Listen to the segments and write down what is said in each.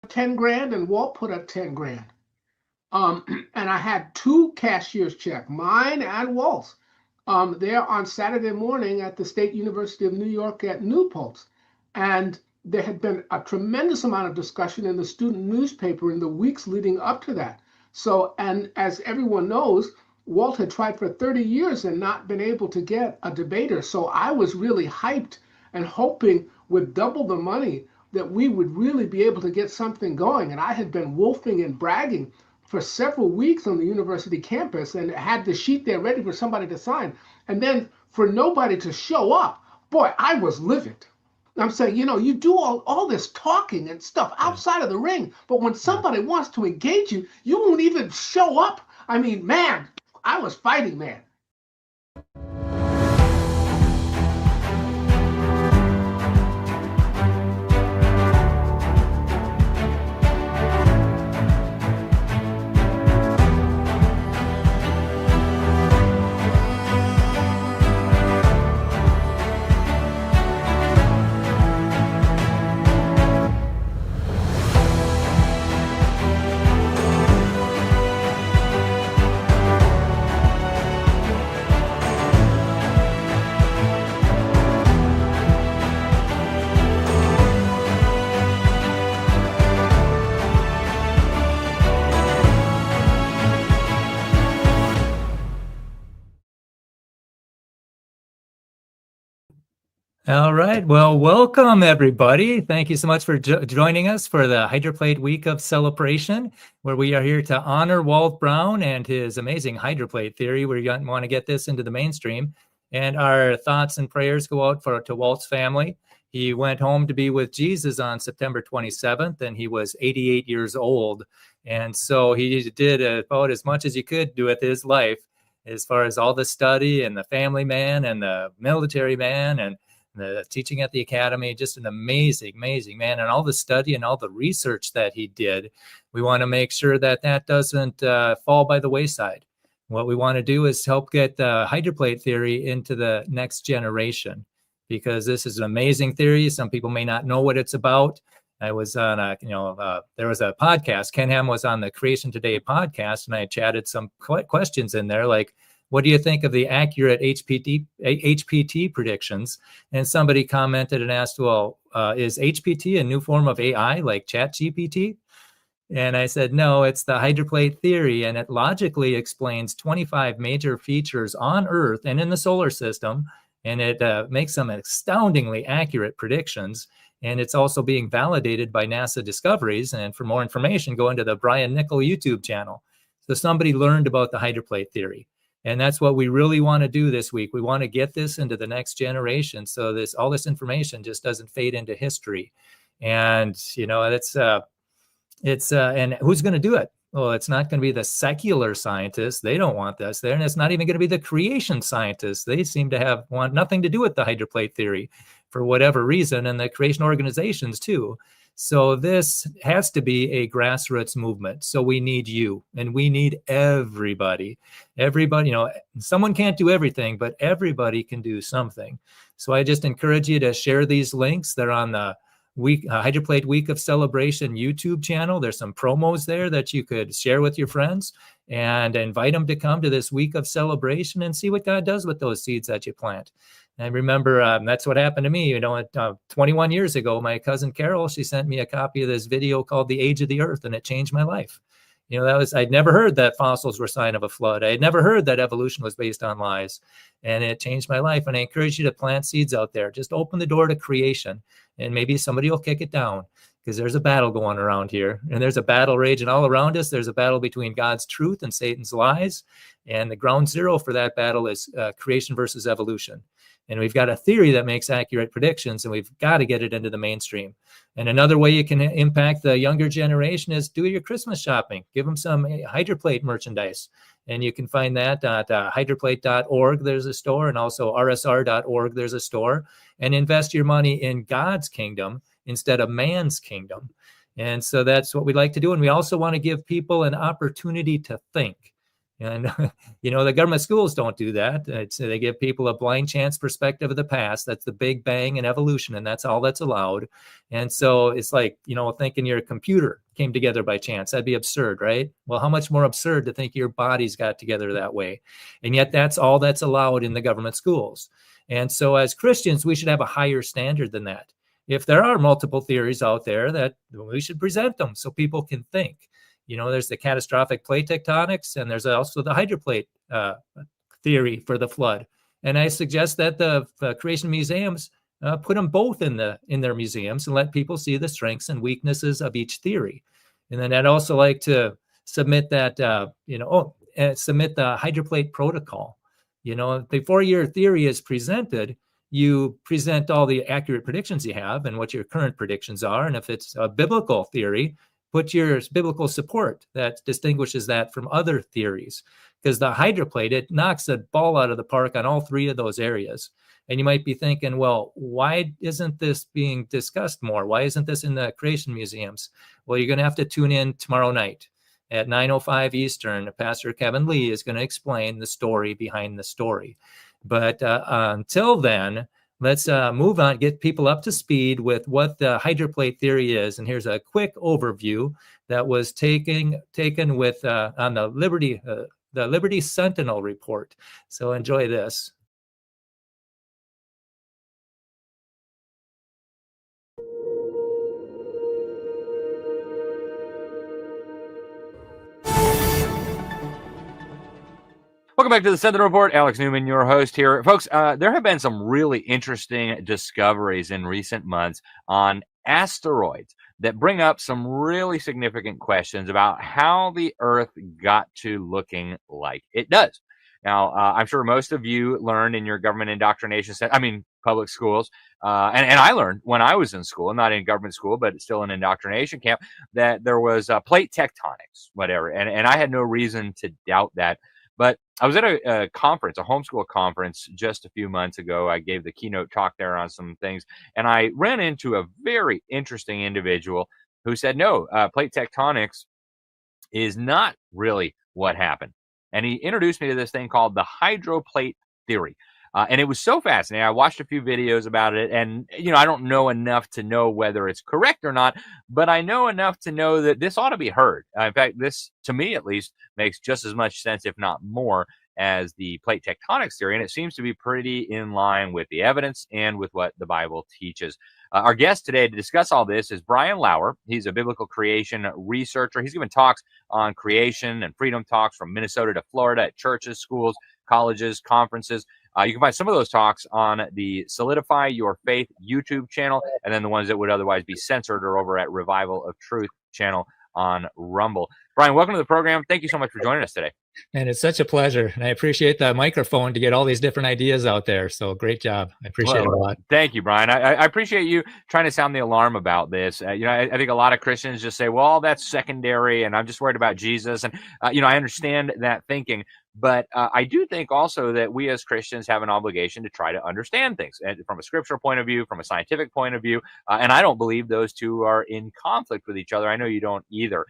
10 grand and Walt put up 10 grand. And I had two cashier's check, mine and Walt's, there on Saturday morning at the State University of New York at Newport. And there had been a tremendous amount of discussion in the student newspaper in the weeks leading up to that. So, and as everyone knows, Walt had tried for 30 years and not been able to get a debater. So I was really hyped and hoping with double the money that we would really be able to get something going. And I had been wolfing and bragging for several weeks on the university campus and had the sheet there ready for somebody to sign. And then for nobody to show up, boy, I was livid. I'm saying, you do all this talking and stuff outside of the ring, but when somebody wants to engage you, you won't even show up. I mean, man, I was fighting, man. All right. Well, welcome, everybody. Thank you so much for joining us for the Hydroplate Week of Celebration, where we are here to honor Walt Brown and his amazing hydroplate theory. We want to get this into the mainstream. And our thoughts and prayers go out to Walt's family. He went home to be with Jesus on September 27th, and he was 88 years old. And so he did about as much as he could do with his life, as far as all the study and the family man and the military man and the teaching at the academy. Just an amazing man, and all the study and all the research that he did. We want to make sure that doesn't fall by the wayside. What we want to do is help get the hydroplate theory into the next generation, because this is an amazing theory. Some people may not know what it's about. I was on there was a podcast. Ken Ham was on the Creation Today podcast, and I chatted some questions in there, like, what do you think of the accurate HPT predictions? And somebody commented and asked, well, is HPT a new form of AI like ChatGPT? And I said, no, it's the hydroplate theory, and it logically explains 25 major features on Earth and in the solar system, and it makes some astoundingly accurate predictions. And it's also being validated by NASA discoveries. And for more information, go into the Brian Nickel YouTube channel. So somebody learned about the hydroplate theory. And that's what we really want to do this week. We want to get this into the next generation, so all this information just doesn't fade into history. And and who's going to do it? Well, it's not going to be the secular scientists. They don't want this there. And it's not even going to be the creation scientists. They seem to want nothing to do with the hydroplate theory for whatever reason, and the creation organizations too. So this has to be a grassroots movement. So we need you, and we need everybody. Everybody, someone can't do everything, but everybody can do something. So I just encourage you to share these links. They're on the Hydroplate Week of Celebration YouTube channel. There's some promos there that you could share with your friends and invite them to come to this week of celebration and see what God does with those seeds that you plant. And remember, that's what happened to me. 21 years ago, my cousin Carol, she sent me a copy of this video called The Age of the Earth, and it changed my life. I'd never heard that fossils were a sign of a flood. I had never heard that evolution was based on lies, and it changed my life. And I encourage you to plant seeds out there. Just open the door to creation, and maybe somebody will kick it down, because there's a battle going around here, and there's a battle raging all around us. There's a battle between God's truth and Satan's lies, and the ground zero for that battle is creation versus evolution. And we've got a theory that makes accurate predictions, and we've got to get it into the mainstream. And another way you can impact the younger generation is do your Christmas shopping. Give them some hydroplate merchandise. And you can find that at hydroplate.org. There's a store, and also rsr.org. There's a store. And invest your money in God's kingdom instead of man's kingdom. And so that's what we like to do. And we also want to give people an opportunity to think. And, the government schools don't do that. They give people a blind chance perspective of the past. That's the Big Bang and evolution, and that's all that's allowed. And so it's like, thinking your computer came together by chance. That'd be absurd, right? Well, how much more absurd to think your bodies got together that way? And yet that's all that's allowed in the government schools. And so as Christians, we should have a higher standard than that. If there are multiple theories out there, that we should present them so people can think. There's the catastrophic plate tectonics, and there's also the hydroplate theory for the flood. And I suggest that the creation museums put them both in their museums and let people see the strengths and weaknesses of each theory. And then I'd also like to submit that, submit the hydroplate protocol. Before your theory is presented, you present all the accurate predictions you have and what your current predictions are. And if it's a biblical theory, put your biblical support that distinguishes that from other theories. Because the hydroplate, it knocks the ball out of the park on all three of those areas. And you might be thinking, well, why isn't this being discussed more? Why isn't this in the creation museums? Well, you're going to have to tune in tomorrow night at 9:05 Eastern. Pastor Kevin Lea is going to explain the story behind the story. But until then, let's move on, get people up to speed with what the hydroplate theory is. And here's a quick overview that was taken with on the Liberty Sentinel report. So enjoy this. Welcome back to the Sentinel Report. Alex Newman, your host here. Folks, there have been some really interesting discoveries in recent months on asteroids that bring up some really significant questions about how the Earth got to looking like it does. Now, I'm sure most of you learned in your government indoctrination public schools, and I learned when I was in school, not in government school, but still in indoctrination camp, that there was plate tectonics, whatever. And I had no reason to doubt that. But I was at a conference, a homeschool conference, just a few months ago. I gave the keynote talk there on some things, and I ran into a very interesting individual who said, no, plate tectonics is not really what happened. And he introduced me to this thing called the hydroplate theory. And it was so fascinating. I watched a few videos about it, and, I don't know enough to know whether it's correct or not, but I know enough to know that this ought to be heard. In fact, this, to me at least, makes just as much sense, if not more, as the plate tectonics theory, and it seems to be pretty in line with the evidence and with what the Bible teaches. Our guest today to discuss all this is Brian Lauer. He's a biblical creation researcher. He's given talks on creation and freedom talks from Minnesota to Florida at churches, schools, colleges, conferences. You can find some of those talks on the Solidify Your Faith YouTube channel, and then the ones that would otherwise be censored are over at Revival of Truth channel on Rumble. Brian, welcome to the program. Thank you so much for joining us today. And it's such a pleasure. And I appreciate the microphone to get all these different ideas out there. So great job. I appreciate it a lot. Thank you, Brian. I appreciate you trying to sound the alarm about this. I think a lot of Christians just say, well, that's secondary, and I'm just worried about Jesus. And, I understand that thinking. But I do think also that we as Christians have an obligation to try to understand things from a scriptural point of view, from a scientific point of view. And I don't believe those two are in conflict with each other. I know you don't either.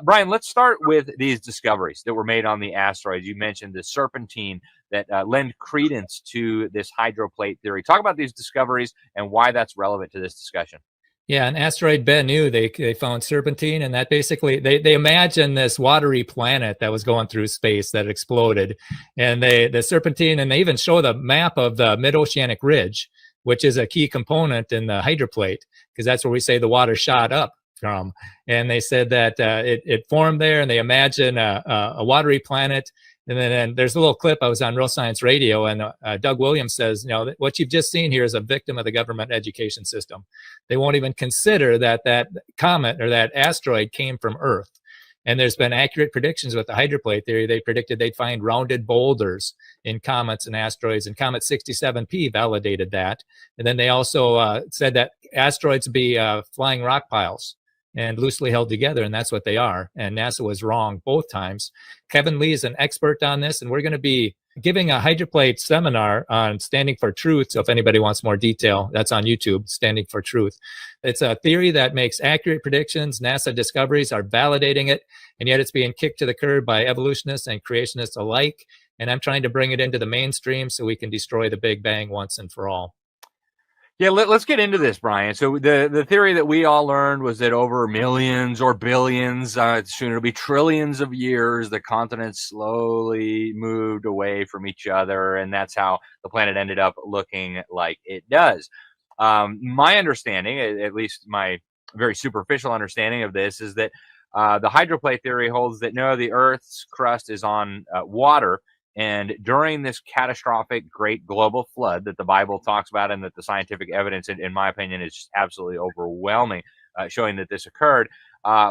Brian, let's start with these discoveries that were made on the asteroids. You mentioned the serpentine that lend credence to this hydroplate theory. Talk about these discoveries and why that's relevant to this discussion. Yeah, an asteroid Bennu, they found serpentine, and that basically, they imagine this watery planet that was going through space that exploded. And the serpentine, and they even show the map of the mid-oceanic ridge, which is a key component in the hydroplate, because that's where we say the water shot up from. And they said that it formed there, and they imagine a watery planet. And then there's a little clip. I was on Real Science Radio, and Doug Williams says, what you've just seen here is a victim of the government education system. They won't even consider that comet or that asteroid came from Earth. And there's been accurate predictions with the hydroplate theory. They predicted they'd find rounded boulders in comets and asteroids, and Comet 67P validated that. And then they also said that asteroids would be flying rock piles. and loosely held together, and that's what they are. And NASA was wrong both times. Kevin Lea is an expert on this, and we're going to be giving a Hydroplate seminar on Standing for Truth. So if anybody wants more detail, that's on YouTube, Standing for Truth. It's a theory that makes accurate predictions. NASA discoveries are validating it, and yet it's being kicked to the curb by evolutionists and creationists alike. And I'm trying to bring it into the mainstream so we can destroy the Big Bang once and for all. Yeah, let's get into this, Brian. So the theory that we all learned was that over millions or billions, soon it'll be trillions of years, the continents slowly moved away from each other, and that's how the planet ended up looking like it does. My understanding, at least my very superficial understanding of this, is that the hydroplate theory holds that no, the Earth's crust is on water. And during this catastrophic great global flood that the Bible talks about and that the scientific evidence, in my opinion, is just absolutely overwhelming, showing that this occurred,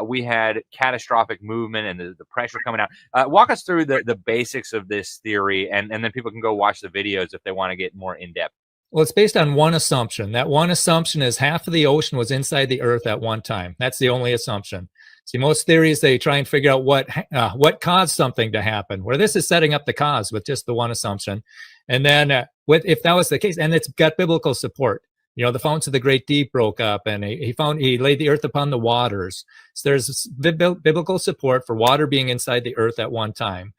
we had catastrophic movement and the pressure coming out. Walk us through the basics of this theory, and then people can go watch the videos if they want to get more in-depth. Well, it's based on one assumption. That one assumption is half of the ocean was inside the Earth at one time. That's the only assumption. See, most theories, they try and figure out what caused something to happen, where this is setting up the cause with just the one assumption. And then if that was the case, and it's got biblical support, the fountains of the great deep broke up, and he laid the earth upon the waters. So there's biblical support for water being inside the earth at one time.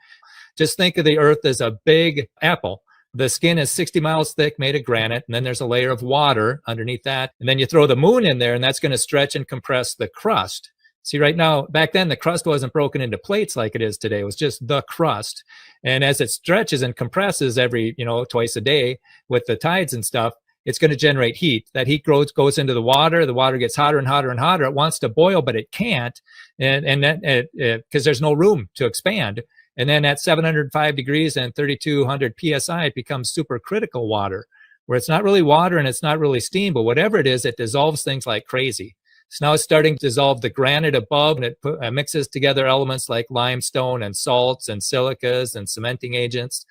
Just think of the earth as a big apple. The skin is 60 miles thick, made of granite, and then there's a layer of water underneath that. And then you throw the moon in there, and that's going to stretch and compress the crust. See, right now, back then, the crust wasn't broken into plates like it is today. It was just the crust. And as it stretches and compresses every, twice a day with the tides and stuff, it's going to generate heat. That heat goes into the water. The water gets hotter and hotter and hotter. It wants to boil, but it can't, and then because there's no room to expand. And then at 705 degrees and 3,200 psi, it becomes supercritical water, where it's not really water and it's not really steam, but whatever it is, it dissolves things like crazy. So now it's starting to dissolve the granite above, and it mixes together elements like limestone and salts and silicas and cementing agents.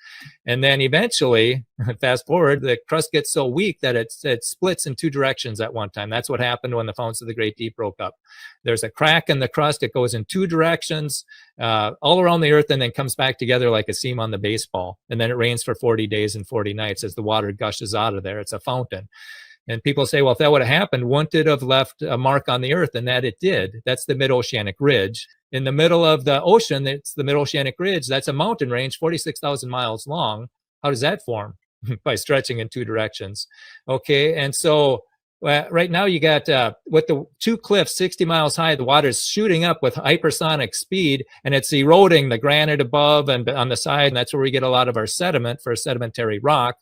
And then eventually, fast forward, the crust gets so weak that it splits in two directions at one time. That's what happened when the fountains of the Great Deep broke up. There's a crack in the crust. It goes in two directions all around the earth and then comes back together like a seam on the baseball. And then it rains for 40 days and 40 nights as the water gushes out of there. It's a fountain. And people say, well, if that would have happened, wouldn't it have left a mark on the earth? And that it did. That's the mid-oceanic ridge. In the middle of the ocean, it's the mid-oceanic ridge. That's a mountain range, 46,000 miles long. How does that form? By stretching in two directions. Okay, and so right now you got, with the two cliffs 60 miles high, the water is shooting up with hypersonic speed, and it's eroding the granite above and on the side, and that's where we get a lot of our sediment for sedimentary rock.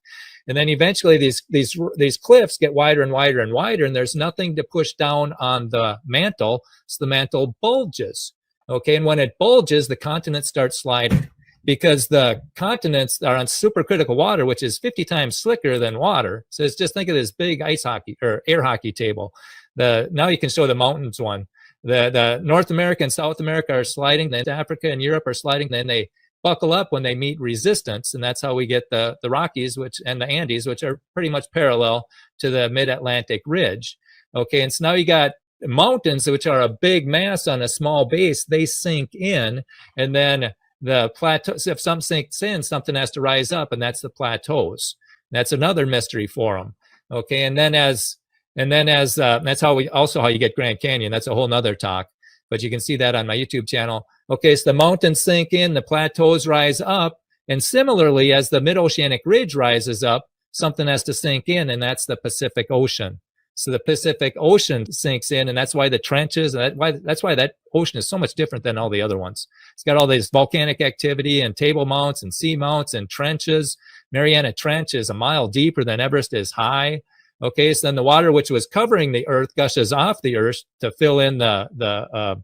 And then eventually these cliffs get wider and wider and wider, and there's nothing to push down on the mantle, so the mantle bulges. Okay, and when it bulges, the continents start sliding because the continents are on supercritical water, which is 50 times slicker than water. So it's just think of this big ice hockey or air hockey table. Now you can show the mountains one. The North America and South America are sliding, then Africa and Europe are sliding, then they buckle up when they meet resistance, and that's how we get the Rockies and the Andes, which are pretty much parallel to the mid-Atlantic ridge. Okay, and so now you got mountains, which are a big mass on a small base. They sink in, and then the plateaus, if something sinks in, something has to rise up, and that's the plateaus. That's another mystery for them. Okay, and then as that's how you get Grand Canyon. That's a whole nother talk, but you can see that on my YouTube channel. Okay, so the mountains sink in, the plateaus rise up, and similarly, as the mid-oceanic ridge rises up, something has to sink in, and that's the Pacific Ocean. So the Pacific Ocean sinks in, and that's why the trenches, that's why that ocean is so much different than all the other ones. It's got all this volcanic activity and table mounts and sea mounts and trenches. Mariana Trench is a mile deeper than Everest is high. Okay, so then the water which was covering the earth gushes off the earth to fill in the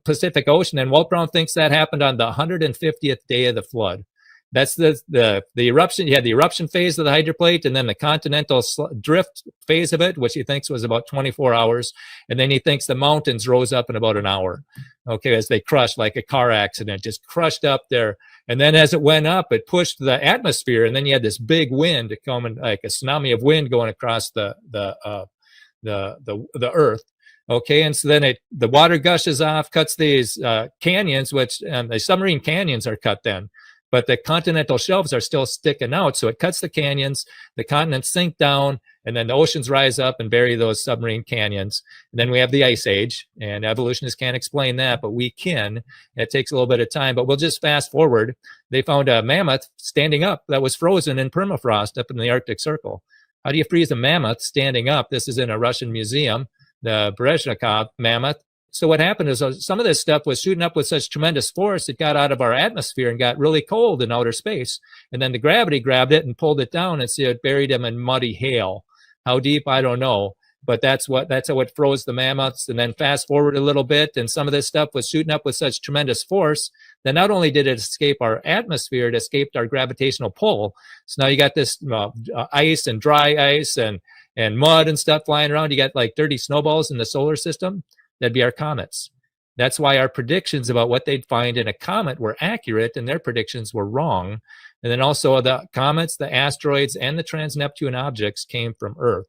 Pacific Ocean, and Walt Brown thinks that happened on the 150th day of the flood. That's the eruption. You had the eruption phase of the hydroplate, and then the continental drift phase of it, which he thinks was about 24 hours. And then he thinks the mountains rose up in about an hour. Okay, as they crushed like a car accident, just crushed up there. And then as it went up, it pushed the atmosphere, and then you had this big wind coming, like a tsunami of wind going across the earth. Okay, and so then the water gushes off, cuts these canyons, which the submarine canyons are cut then, but the continental shelves are still sticking out. So it cuts the canyons, the continents sink down, and then the oceans rise up and bury those submarine canyons. And then we have the ice age, and evolutionists can't explain that, but we can. It takes a little bit of time, but we'll just fast forward. They found a mammoth standing up that was frozen in permafrost up in the Arctic Circle. How do you freeze a mammoth standing up? This is in a Russian museum, the Berezhnikov mammoth. So what happened is some of this stuff was shooting up with such tremendous force, it got out of our atmosphere and got really cold in outer space. And then the gravity grabbed it and pulled it down, and so it buried them in muddy hail. How deep, I don't know. But that's how it froze the mammoths. And then fast forward a little bit, and some of this stuff was shooting up with such tremendous force that not only did it escape our atmosphere, it escaped our gravitational pull. So now you got this ice and dry ice and mud and stuff flying around. You got like dirty snowballs in the solar system. That'd be our comets. That's why our predictions about what they'd find in a comet were accurate and their predictions were wrong. And then also the comets, the asteroids, and the trans-Neptune objects came from Earth.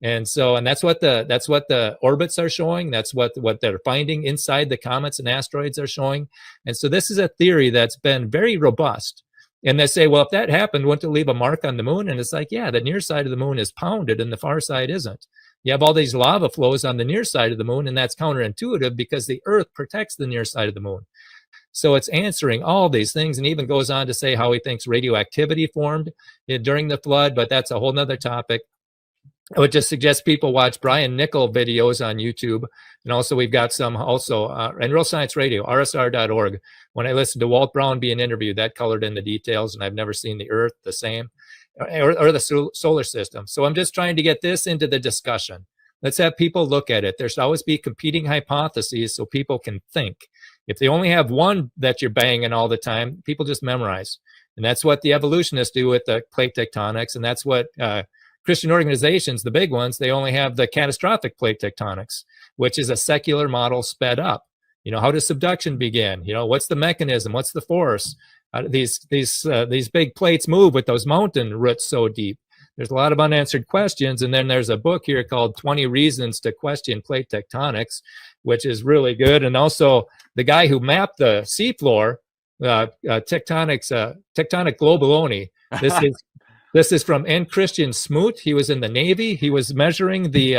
And that's what the orbits are showing. That's what they're finding inside the comets and asteroids are showing. And so this is a theory that's been very robust. And they say, well, if that happened, wouldn't it leave a mark on the moon? And it's like, yeah, the near side of the moon is pounded and the far side isn't. You have all these lava flows on the near side of the moon, and that's counterintuitive because the Earth protects the near side of the moon. So it's answering all these things, and even goes on to say how he thinks radioactivity formed during the flood, but that's a whole nother topic. I would just suggest people watch Brian Nichol videos on YouTube. And also we've got some and Real Science Radio, rsr.org. When I listened to Walt Brown being interviewed, that colored in the details, and I've never seen the Earth the same. Or the solar system. So I'm just trying to get this into the discussion. Let's have people look at it. There should always be competing hypotheses so people can think. If they only have one that you're banging all the time, people just memorize. And that's what the evolutionists do with the plate tectonics. And that's what Christian organizations, the big ones, they only have the catastrophic plate tectonics, which is a secular model sped up. How does subduction begin? What's the mechanism? What's the force? These big plates move with those mountain roots so deep. There's a lot of unanswered questions. And then there's a book here called 20 Reasons to Question Plate Tectonics, which is really good. And also the guy who mapped the seafloor, Tectonic Globalone. This is from N. Christian Smoot. He was in the Navy. He was measuring he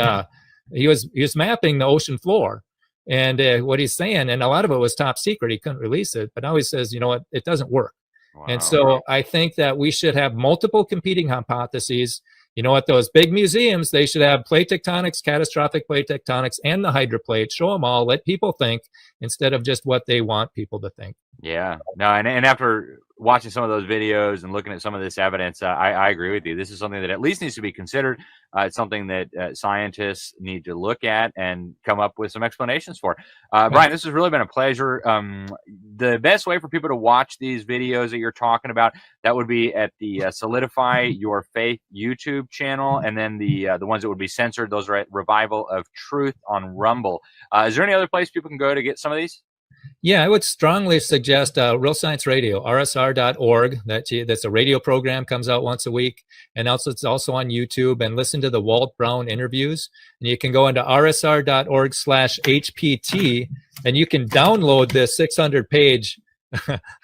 was mapping the ocean floor. And what he's saying, and a lot of it was top secret, he couldn't release it, but now he says, it doesn't work. Wow. And so I think that we should have multiple competing hypotheses. At those big museums, they should have plate tectonics, catastrophic plate tectonics, and the hydroplate. Show them all, let people think instead of just what they want people to think. Yeah, no, and after watching some of those videos and looking at some of this evidence, I agree with you. This is something that at least needs to be considered. It's something that scientists need to look at and come up with some explanations for. Brian, this has really been a pleasure. The best way for people to watch these videos that you're talking about, that would be at the Solidify Your Faith YouTube channel, and then the ones that would be censored, those are at Revival of Truth on Rumble. Is there any other place people can go to get some of these? Yeah, I would strongly suggest Real Science Radio, rsr.org. That's a radio program, comes out once a week. And also it's also on YouTube, and listen to the Walt Brown interviews. And you can go into rsr.org/HPT, and you can download this 600-page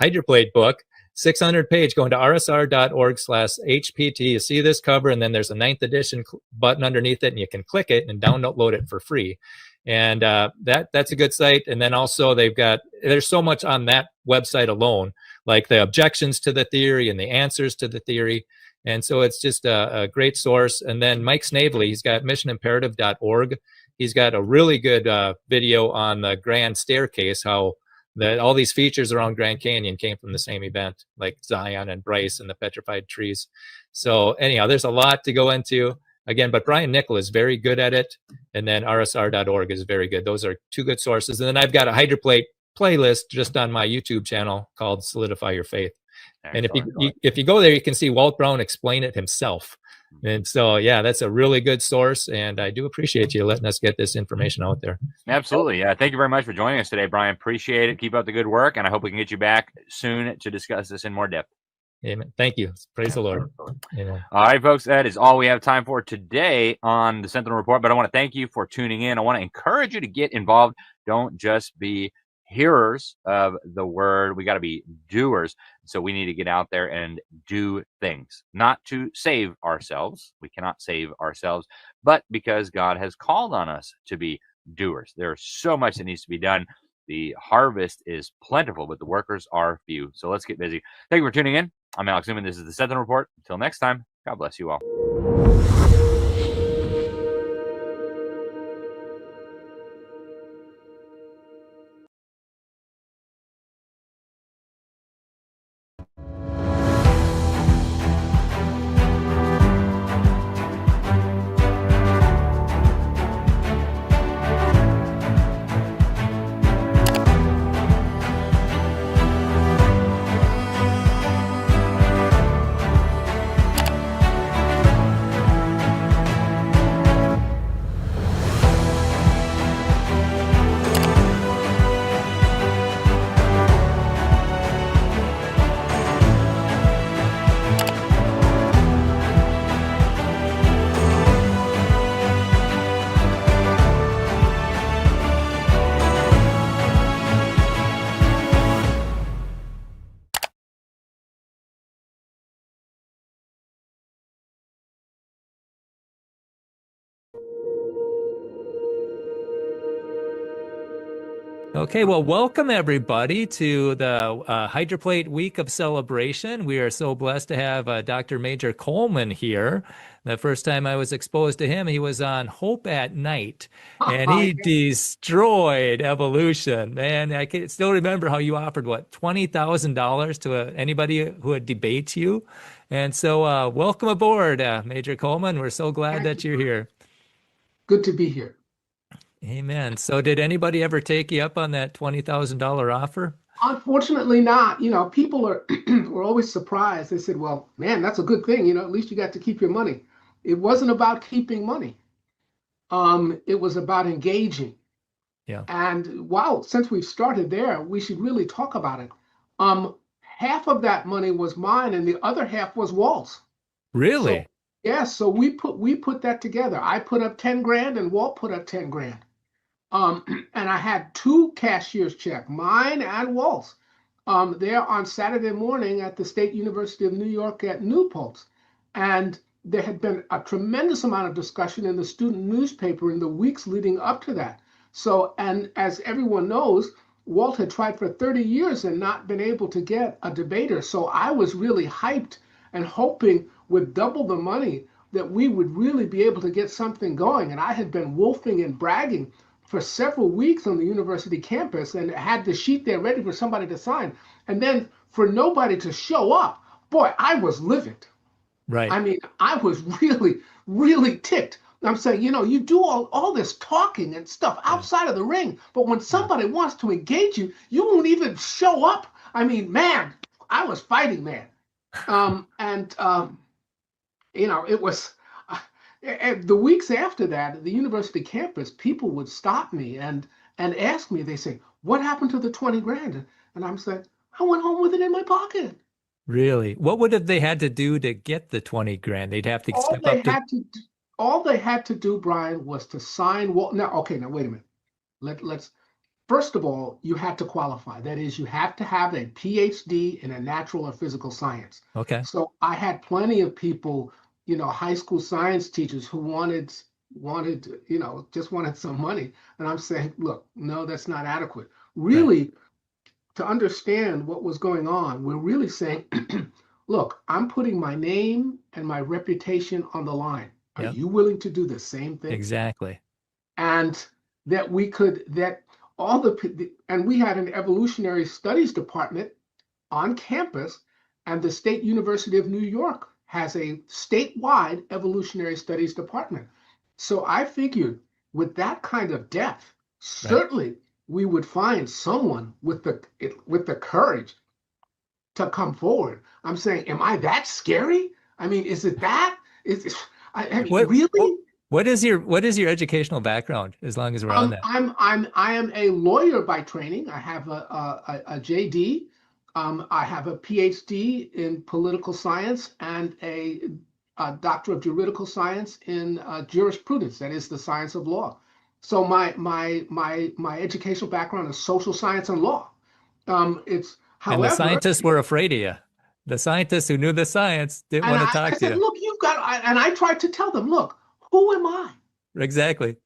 Hydroplate book, 600-page, go into rsr.org/HPT. You see this cover, and then there's a 9th edition button underneath it, and you can click it and download it for free. And that's a good site. And then also there's so much on that website alone, like the objections to the theory and the answers to the theory. And so it's just a great source. And then Mike Snavely, he's got missionimperative.org. He's got a really good video on the Grand Staircase, how all these features around Grand Canyon came from the same event, like Zion and Bryce and the petrified trees. So anyhow, there's a lot to go into. Again, but Brian Nichol is very good at it. And then rsr.org is very good. Those are two good sources. And then I've got a Hydroplate playlist just on my YouTube channel called Solidify Your Faith. Excellent. And if you go there, you can see Walt Brown explain it himself. And so, yeah, that's a really good source. And I do appreciate you letting us get this information out there. Absolutely. Yeah. Thank you very much for joining us today, Brian. Appreciate it. Keep up the good work. And I hope we can get you back soon to discuss this in more depth. Amen. Thank you. Praise the Lord. Amen. All right, folks, that is all we have time for today on the Sentinel Report. But I want to thank you for tuning in. I want to encourage you to get involved. Don't just be hearers of the word. We got to be doers. So we need to get out there and do things, not to save ourselves. We cannot save ourselves, but because God has called on us to be doers. There's so much that needs to be done. The harvest is plentiful, but the workers are few. So let's get busy. Thank you for tuning in. I'm Alex Newman. This is the Sentinel Report. Until next time, God bless you all. Okay, well, welcome everybody to the Hydroplate Week of Celebration. We are so blessed to have Dr. Major Coleman here. The first time I was exposed to him, he was on Hope at Night, and he destroyed evolution. Man, I can still remember how you offered, what, $20,000 to anybody who would debate you. And so welcome aboard, Major Coleman. We're so glad that you're here. Good to be here. Amen. So did anybody ever take you up on that $20,000 offer? Unfortunately not. People were always surprised. They said, well, man, that's a good thing. At least you got to keep your money. It wasn't about keeping money. It was about engaging. Yeah. And wow, since we've started there, we should really talk about it. Half of that money was mine and the other half was Walt's. Really? So we put that together. I put up 10 grand and Walt put up 10 grand. And I had two cashier's check, mine and Walt's, there on Saturday morning at the State University of New York at Newport. And there had been a tremendous amount of discussion in the student newspaper in the weeks leading up to that. So, and as everyone knows, Walt had tried for 30 years and not been able to get a debater. So I was really hyped and hoping with double the money that we would really be able to get something going. And I had been wolfing and bragging for several weeks on the university campus and had the sheet there ready for somebody to sign. And then for nobody to show up, boy, I was livid. Right. I mean, I was really, really ticked. I'm saying, you do all this talking and stuff outside of the ring, but when somebody wants to engage you, you won't even show up. I mean, man, I was fighting, man. It was the weeks after that, at the university campus, people would stop me and ask me, they say, what happened to the 20 grand? And I'm saying, I went home with it in my pocket. Really? What would have they had to do to get the 20 grand? They'd have to step up to... All they had to do, Brian, was to sign. Well, now, wait a minute. Let's first of all, you have to qualify. That is, you have to have a PhD in a natural or physical science. Okay. So I had plenty of people, high school science teachers who wanted, just wanted some money. And I'm saying, look, no, that's not adequate. Really, to understand what was going on, we're really saying, look, I'm putting my name and my reputation on the line. Are you willing to do the same thing? Exactly. And that we could, and we had an evolutionary studies department on campus, and the State University of New York has a statewide evolutionary studies department. So I figured with that kind of depth, certainly we would find someone with the courage to come forward. I'm saying, am I that scary? I mean, is it that? I mean, really? What is your educational background? As long as we're on that, I am a lawyer by training. I have a JD. I have a PhD in political science and a doctor of juridical science in jurisprudence, that is the science of law. So my educational background is social science and law. It's And the however, scientists were afraid of you. The scientists who knew the science didn't and want to I talk to said, you. look, you've got, and I tried to tell them, look, who am I? Exactly.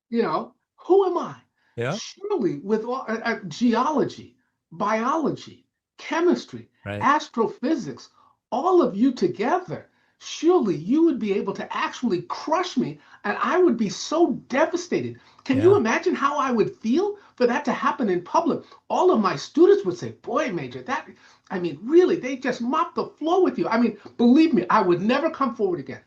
You know, who am I? Yeah. Surely with all, geology, biology, chemistry, Right. astrophysics, all of you together, surely you would be able to actually crush me, and I would be so devastated. Can you Yeah. imagine how I would feel for that to happen in public? All of my students would say, boy, Major, that, I mean, really, they just mopped the floor with you. I mean, believe me, I would never come forward again.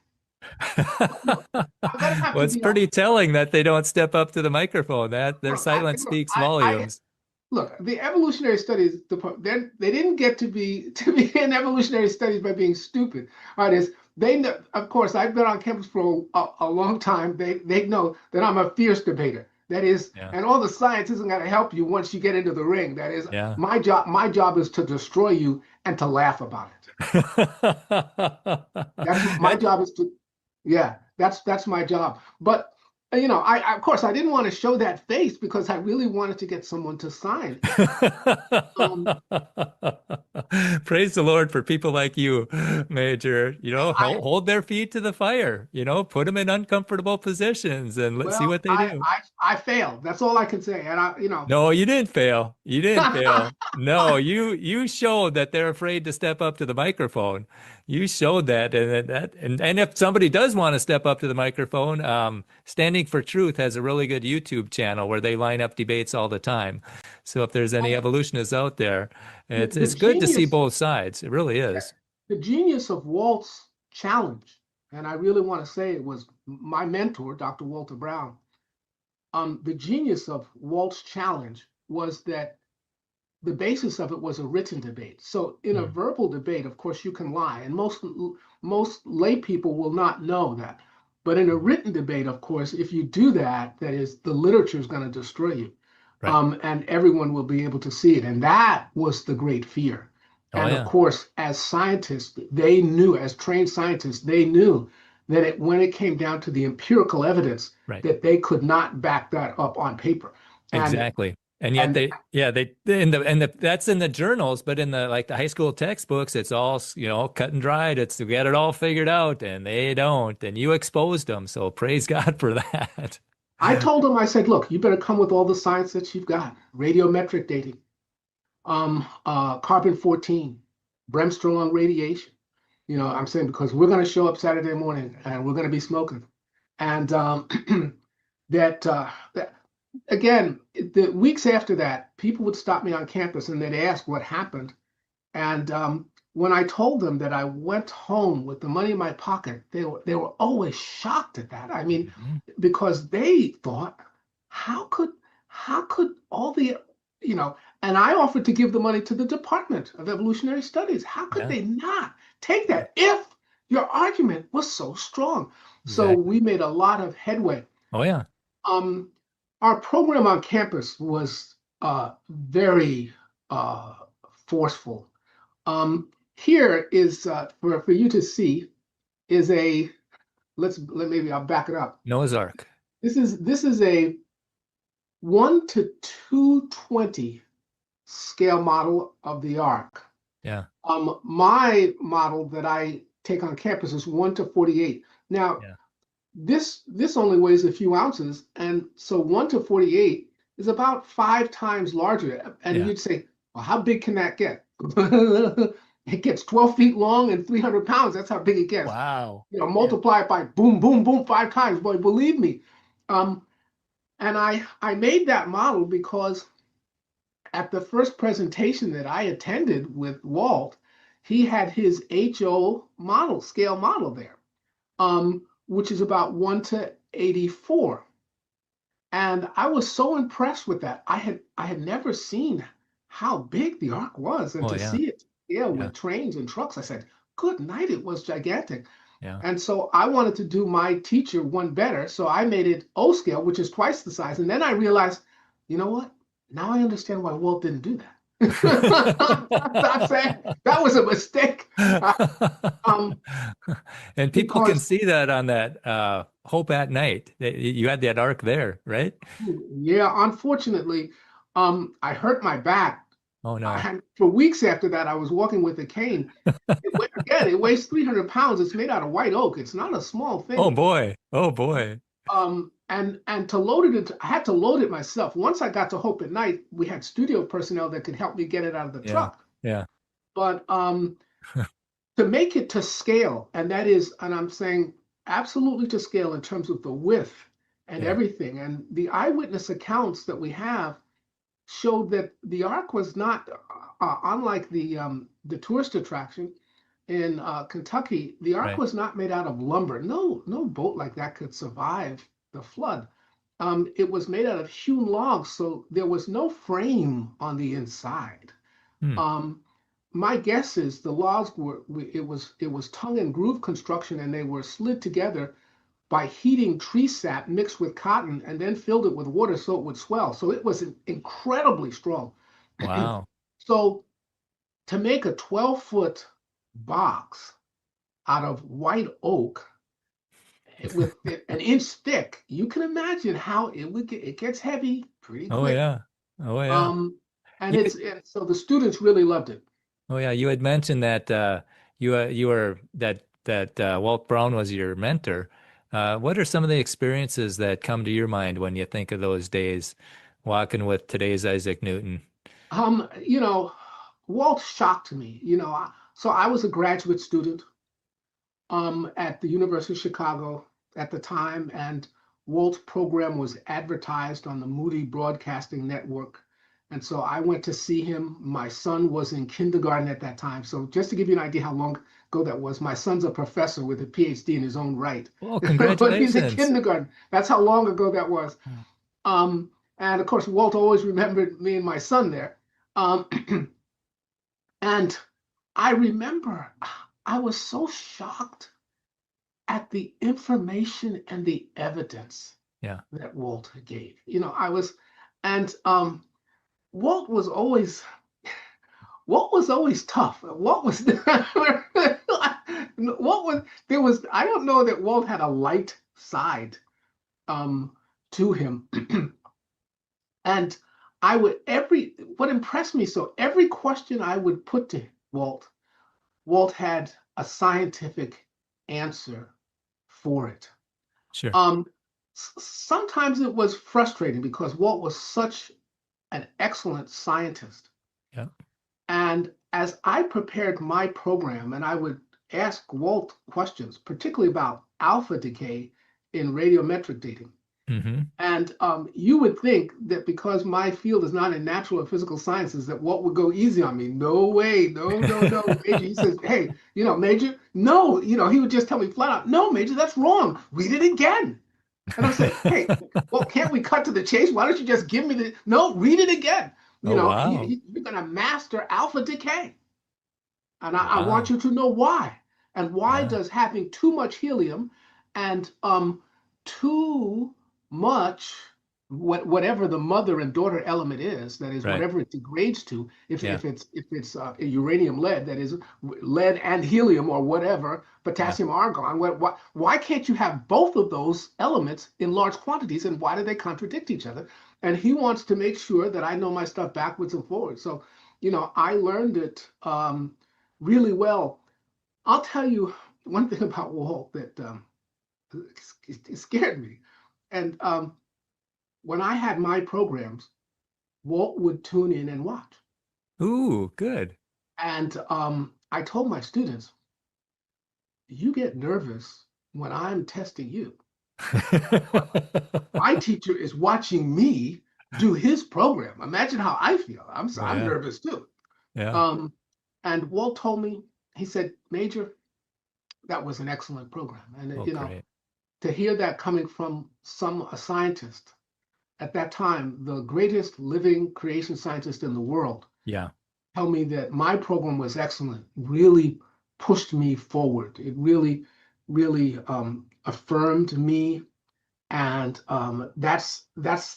Look, I'm gonna have Well, to it's be honest. pretty telling that they don't step up to the microphone. That their Look, silence speaks volumes. look, the evolutionary studies department, they didn't get to be in evolutionary studies by being stupid. All right, is they know, of course, I've been on campus for a long time. They know that I'm a fierce debater. That is, Yeah. and all the science isn't going to help you once you get into the ring. That is, Yeah. my job is to destroy you and to laugh about it. That's my That- job is to, yeah, that's my job. But I of course I didn't want to show that face because I really wanted to get someone to sign. Um, Praise the Lord for people like you, Major. I Hold their feet to the fire, put them in uncomfortable positions and let's see well, what they do. I failed. That's all I can say. And No, you didn't fail. You didn't fail. No, you showed that they're afraid to step up to the microphone. You showed that, and if somebody does want to step up to the microphone, Standing for Truth has a really good YouTube channel where they line up debates all the time. So if there's any evolutionists out there, the it's good to see genius both sides. It really is. the genius of Walt's challenge, and I really want to say it was my mentor, Dr. Walter Brown. The genius of Walt's challenge was that the basis of it was a written debate. So in a Mm, verbal debate, of course, you can lie, and most lay people will not know that. But in a mm. written debate, of course, if you do that, that is, the literature is going to destroy you, Right. and everyone will be able to see it. And that was the great fear. Oh, And of yeah. course, as scientists, they knew, as trained scientists, they knew that when it came down to the empirical evidence, Right. that they could not back that up on paper. And Exactly. And yet and they that's in the journals, but in the high school textbooks, it's all, cut and dried. We got it all figured out and they don't. And you exposed them. So praise God for that. I told them, I said, look, you better come with all the science that you've got, radiometric dating, carbon 14, Bremsstrahlung radiation. I'm saying because we're going to show up Saturday morning and we're going to be smoking. And that again, the weeks after that, people would stop me on campus and they'd ask what happened. And when I told them that I went home with the money in my pocket, they were always shocked at that. I mean, Mhm. because they thought, how could all the and I offered to give the money to the Department of Evolutionary Studies. How could Yeah, they not take that if your argument was so strong? So exactly. we made a lot of headway. Oh, yeah. Um, our program on campus was very forceful. Here is for you to see is a maybe I'll back it up. Noah's Ark. This is a 1 to 220 scale model of the arc. Yeah. My model that I take on campus is 1 to 48. Now, Yeah. this only weighs a few ounces, and so 1 to 48 is about 5 times larger. And Yeah. you'd say, well, how big can that get? It gets 12 feet long and 300 pounds. That's how big it gets. Wow. Multiply it by boom, boom, boom 5 times. Boy, believe me. And I made that model because at the first presentation that I attended with Walt, he had his HO model, scale model there, which is about 1 to 84. And I was so impressed with that. I had never seen how big the ark was, and Oh, to yeah. see it Yeah. with trains and trucks, I said, good night, it was gigantic. Yeah. And so I wanted to do my teacher one better. So I made it O scale, which is twice the size. And then I realized, you know what? Now I understand why Walt didn't do I'm saying that was a mistake. And people can see that on that Hope at Night. You had that arc there, right? Yeah, unfortunately, I hurt my back. Oh no. And for weeks after that, I was walking with a cane. It weighs 300 pounds. It's made out of white oak. It's not a small Oh thing. boy. Oh boy. And to load it, I had to load it myself. Once I got to Hope at Night, we had studio personnel that could help me get it out of the truck. Yeah. But to make it to scale, and I'm saying absolutely to scale in terms of the width and everything. And the eyewitness accounts that we have showed that the Ark was not, unlike the tourist attraction in Kentucky, the Ark was not made out of lumber. No boat like that could survive the flood. It was made out of hewn logs, so there was no frame on the inside. My guess is the logs it was tongue and groove construction, and they were slid together by heating tree sap mixed with cotton and then filled it with water so it would swell. So it was incredibly strong. Wow. So to make a 12-foot box out of white oak with an inch thick, you can imagine how it gets heavy pretty quick. Oh yeah. And so the students really loved it. Oh yeah, you had mentioned that you were that Walt Brown was your mentor. What are some of the experiences that come to your mind when you think of those days walking with today's Isaac Newton? Walt shocked me. So I was a graduate student at the University of Chicago at the time, and Walt's program was advertised on the Moody Broadcasting Network. And so I went to see him. My son was in kindergarten at that time. So just to give you an idea how long ago that was, my son's a professor with a PhD in his own right. Well, congratulations. But he's in kindergarten. That's how long ago that was. And of course, Walt always remembered me and my son there. And I remember I was so shocked at the information and the evidence that Walt gave. Walt was always tough. I don't know that Walt had a light side to him. And what impressed me, so every question I would put to Walt had a scientific answer for it. Sure. Sometimes it was frustrating because Walt was such an excellent scientist. Yeah. And as I prepared my program, and I would ask Walt questions, particularly about alpha decay in radiometric dating. And you would think that because my field is not in natural or physical sciences, that Walt would go easy on me. No way, no, Major. He says, hey, Major, no, he would just tell me flat out, no, Major, that's wrong. Read it again. And I said, hey, well, can't we cut to the chase? Why don't you just give me no, read it again. Wow. You're going to master alpha decay. And I want you to know why. And why does having too much helium and too much, whatever the mother and daughter element is, that is whatever it degrades to, if it's uranium lead, that is lead and helium or whatever, potassium argon, why can't you have both of those elements in large quantities, and why do they contradict each other? And he wants to make sure that I know my stuff backwards and forwards. So, I learned it really well. I'll tell you one thing about Walt that it scared me. And when I had my programs, Walt would tune in and watch. Ooh, good. And I told my students, you get nervous when I'm testing you. My teacher is watching me do his program. Imagine how I feel. I'm nervous too. Yeah. And Walt told me, he said, Major, that was an excellent program. And great. To hear that coming from a scientist at that time, the greatest living creation scientist in the world, tell me that my program was excellent, really pushed me forward. It really, really affirmed me. And that's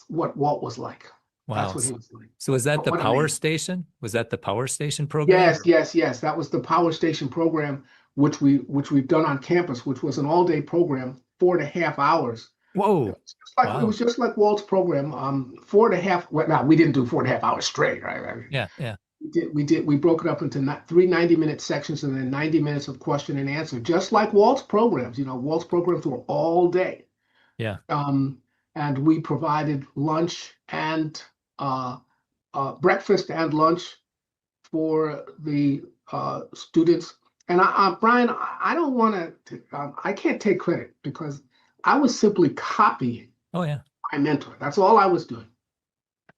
what Walt was like. Wow. That's what he was doing. So was that But the what power amazing. station? Was that the power station program? Yes. That was the Power Station program, which we've done on campus, which was an all-day program, 4.5 hours. Whoa. It Wow. was just like Walt's program, 4.5. Well, no, we didn't do 4.5 hours straight, right? Yeah. We broke it up into three 90-minute sections and then 90 minutes of question and answer, just like Walt's programs. Walt's programs were all day. Yeah. And we provided lunch and breakfast and lunch for the students. And Brian, I don't want to, I can't take credit because I was simply copying Oh yeah. my mentor. That's all I was doing.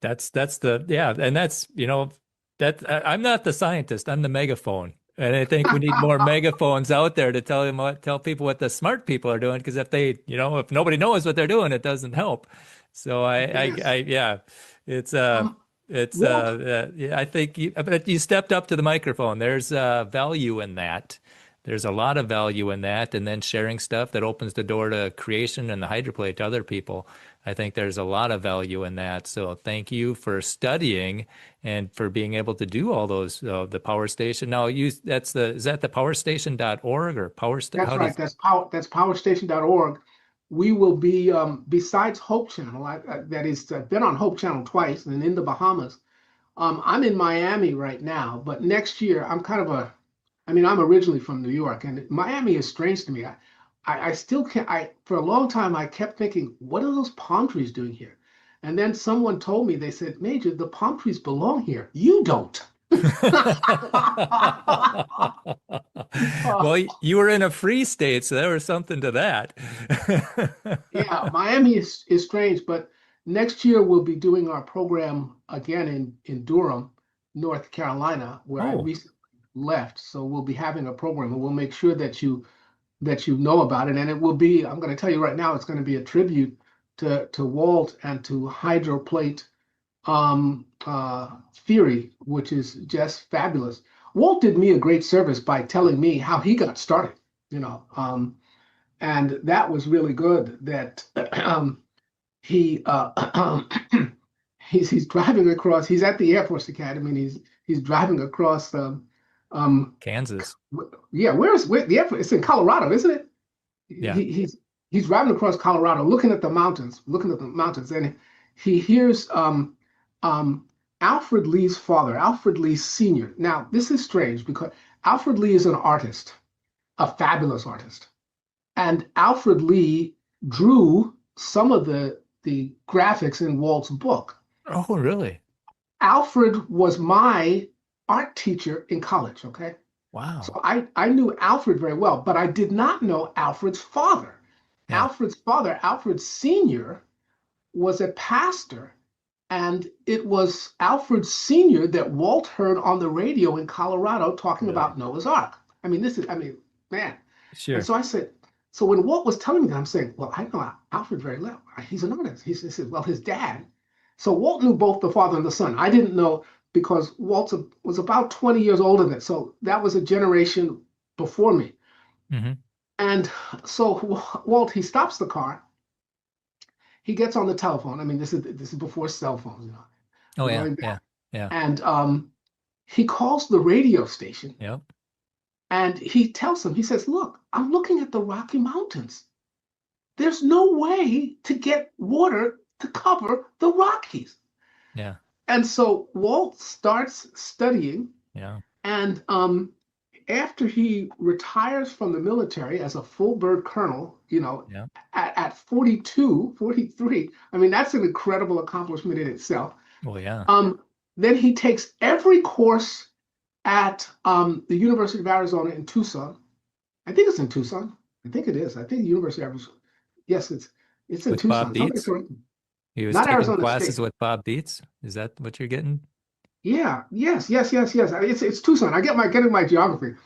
That's yeah, and that's I'm not the scientist, I'm the megaphone. And I think we need more megaphones out there to tell people what the smart people are doing, because if they, if nobody knows what they're doing, it doesn't help. So yeah, it's Walt, yeah, I think but you stepped up to the microphone. There's value in that. There's a lot of value in that, and then sharing stuff that opens the door to creation and the Hydroplate to other people. I think there's a lot of value in that. So thank you for studying and for being able to do all those, the power station. Now, is that the powerstation.org or power station? that's right. That's powerstation.org. We will be, besides Hope Channel, that is, I've been on Hope Channel twice and in the Bahamas. I'm in Miami right now, but next year I'm I'm originally from New York, and Miami is strange to me. I still can't, for a long time, I kept thinking, what are those palm trees doing here? And then someone told me, they said, Major, the palm trees belong here. You don't. Well, you were in a free state, so there was something to that. Yeah, Miami is strange, but next year we'll be doing our program again in Durham, North Carolina, where I recently left. So we'll be having a program, and we'll make sure that you know about it. And it will be, I'm going to tell you right now, it's going to be a tribute to Walt and to Hydroplate theory, which is just fabulous. Walt did me a great service by telling me how he got started, and that was really good. That he he's driving across. He's at the Air Force Academy, and he's driving across Kansas. Yeah, where the Air Force? It's in Colorado, isn't it? Yeah. He's driving across Colorado, looking at the mountains, and he hears Alfred Lee's father, Alfred Lee Sr. Now, this is strange because Alfred Lee is an artist, a fabulous artist. And Alfred Lee drew some of the graphics in Walt's book. Oh, really? Alfred was my art teacher in college, okay? Wow. So I knew Alfred very well, but I did not know Alfred's father. Yeah. Alfred's father, Alfred Sr., was a pastor. And it was Alfred Sr. that Walt heard on the radio in Colorado talking about Noah's Ark. Man. Sure. And so I said, so when Walt was telling me that, I'm saying, well, I know Alfred very well. He's an artist. He said, well, his dad. So Walt knew both the father and the son. I didn't know because Walt was about 20 years older than that. So that was a generation before me. Mm-hmm. And so Walt, he stops the car. He gets on the telephone. This is before cell phones, Oh yeah. And he calls the radio station. Yep. And he tells them, he says, look, I'm looking at the Rocky Mountains. There's no way to get water to cover the Rockies. Yeah. And so Walt starts studying. Yeah. And after he retires from the military as a full bird colonel, at 42, 43, that's an incredible accomplishment in itself. Well, yeah. Then he takes every course at the University of Arizona in Tucson. I think it's in Tucson. I think it is. I think the University of Arizona. Yes, it's in with Tucson. Bob Dietz? He was Not taking Arizona classes State. with Bob Dietz. Is that what you're getting? Yeah. Yes. It's Tucson. Getting my geography.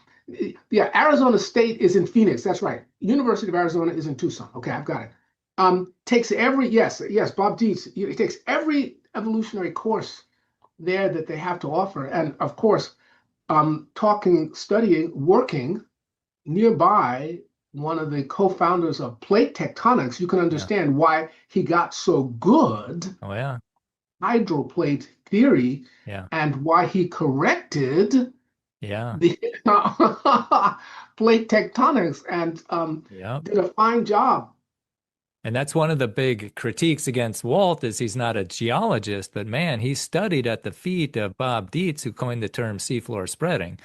Yeah, Arizona State is in Phoenix. That's right. University of Arizona is in Tucson. Okay, I've got it. Takes every Bob Dietz. He takes every evolutionary course there that they have to offer, and of course, studying, working nearby one of the co-founders of plate tectonics. You can understand why he got so good. Oh yeah. hydroplate theory Yeah. and why he corrected Yeah. the plate tectonics and Yep. did a fine job. And that's one of the big critiques against Walt is he's not a geologist, but man, he studied at the feet of Bob Dietz, who coined the term seafloor spreading.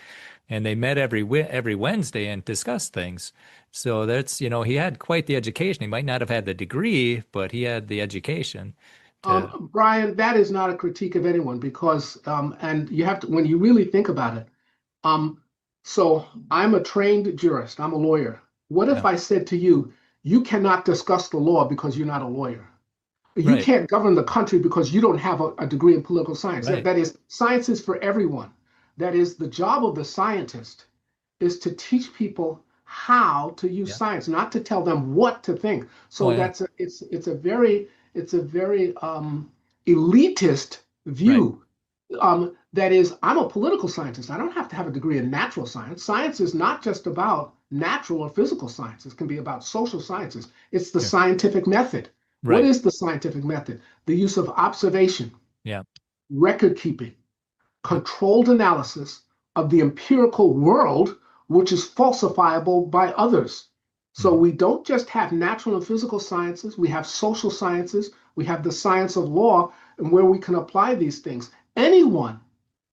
And they met every Wednesday and discussed things. So that's, he had quite the education. He might not have had the degree, but he had the education to, Brian, that is not a critique of anyone because, and you have to, when you really think about it, so I'm a trained jurist, I'm a lawyer. What if yeah, I said to you, you cannot discuss the law because you're not a lawyer? You right, can't govern the country because you don't have a degree in political science. right, That is, science is for everyone. That is, the job of the scientist is to teach people how to use yeah, science, not to tell them what to think. oh So yeah, it's a very elitist right, view. That is, I'm a political scientist. I don't have to have a degree in natural science. Science is not just about natural or physical sciences. It can be about social sciences. It's the sure, scientific method. What right, is the scientific method? The use of observation, yeah, record keeping, yep, controlled analysis of the empirical world, which is falsifiable by others. So mhm, we don't just have natural and physical sciences, we have social sciences, we have the science of law, and where we can apply these things. Anyone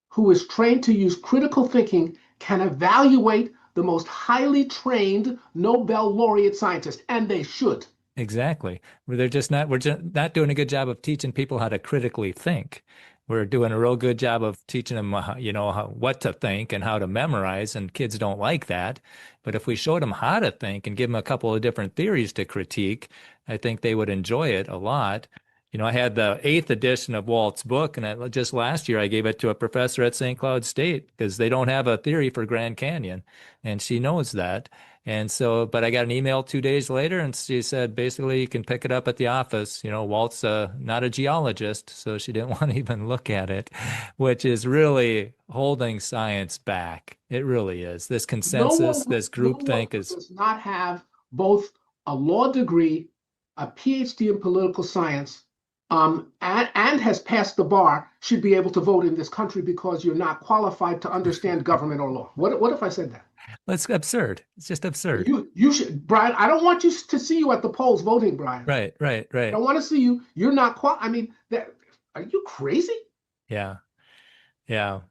who is trained to use critical thinking can evaluate the most highly trained Nobel laureate scientists, and they should. exactly. We're just not doing a good job of teaching people how to critically think. We're doing a real good job of teaching them, what to think and how to memorize, and kids don't like that. But if we showed them how to think and give them a couple of different theories to critique, I think they would enjoy it a lot. I had the 8th edition of Walt's book, and just last year I gave it to a professor at St. Cloud State because they don't have a theory for Grand Canyon, and she knows that. And so, but I got an email 2 days later, and she said basically you can pick it up at the office. Walt's not a geologist, so she didn't want to even look at it, which is really holding science back. It really is. This consensus, this No one groupthink who is, does not have both a law degree, a PhD in political science, and has passed the bar should be able to vote in this country because you're not qualified to understand government or law. What if I said that? it's absurd. It's just absurd. You should, Brian. I don't want you to see you at the polls voting, Brian. Right, right, I right. don't want to see you. You're not I mean, that are you crazy? Yeah, yeah.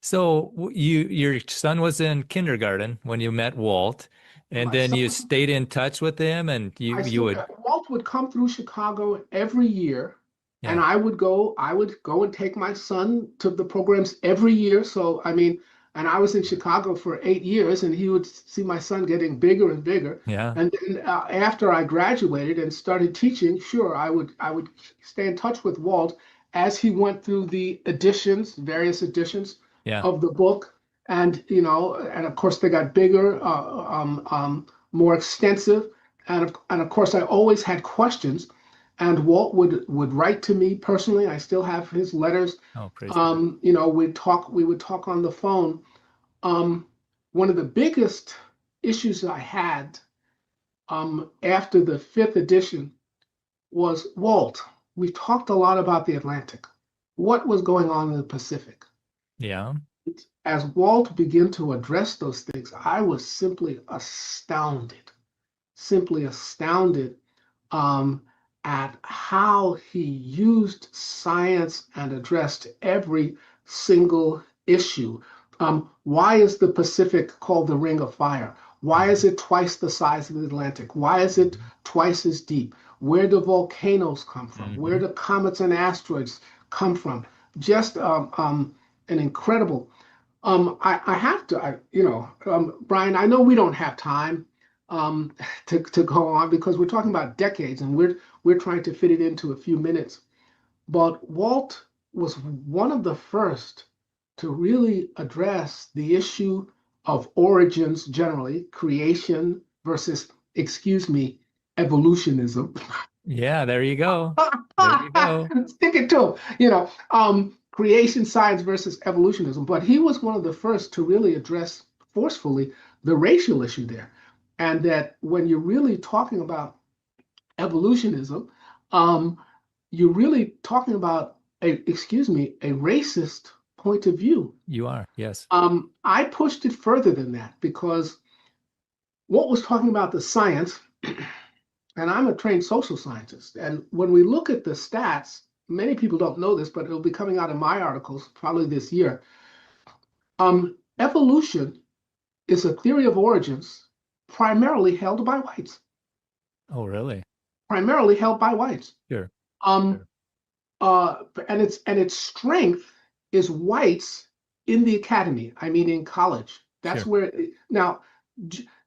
So your son was in kindergarten when you met Walt, and My then you son, stayed in touch with him, and I you still would, Walt would come through Chicago every year, and yeah, I would go and take my son to the programs every year. So I mean, and I was in Chicago for 8 years, and he would see my son getting bigger and bigger. yeah, And then after I graduated and started teaching, sure, I would stay in touch with Walt as he went through the editions, various editions yeah. of the book, and and of course they got bigger, more extensive, and of course I always had questions, and Walt would write to me personally. I still have his letters. Oh, praise God. We would talk on the phone. One of the biggest issues I had after the fifth edition was Walt. We talked a lot about the Atlantic. What was going on in the Pacific? Yeah. As Walt began to address those things, I was simply astounded at how he used science and addressed every single issue. Why is the Pacific called the Ring of Fire? Why is Mhm. it twice the size of the Atlantic? Why is it twice as deep? Where do volcanoes come from? Where Mhm. do comets and asteroids come from? Just an incredible. I have to, Brian, I know we don't have time um, to go on because we're talking about decades and we're trying to fit it into a few minutes. But Walt was one of the first to really address the issue of origins generally, creation versus, excuse me, evolutionism. Yeah, there you go. There you go. Stick it to him, creation science versus evolutionism. But he was one of the first to really address forcefully the racial issue there. And that when you're really talking about evolutionism, you're really talking about a racist point of view. You are, yes. I pushed it further than that because what was talking about the science, and I'm a trained social scientist, and when we look at the stats, many people don't know this, but it'll be coming out in my articles probably this year. Evolution is a theory of origins primarily held by whites. Oh, really? Primarily held by whites. Sure. And its strength is whites in the academy. I mean, in college. That's Sure. where now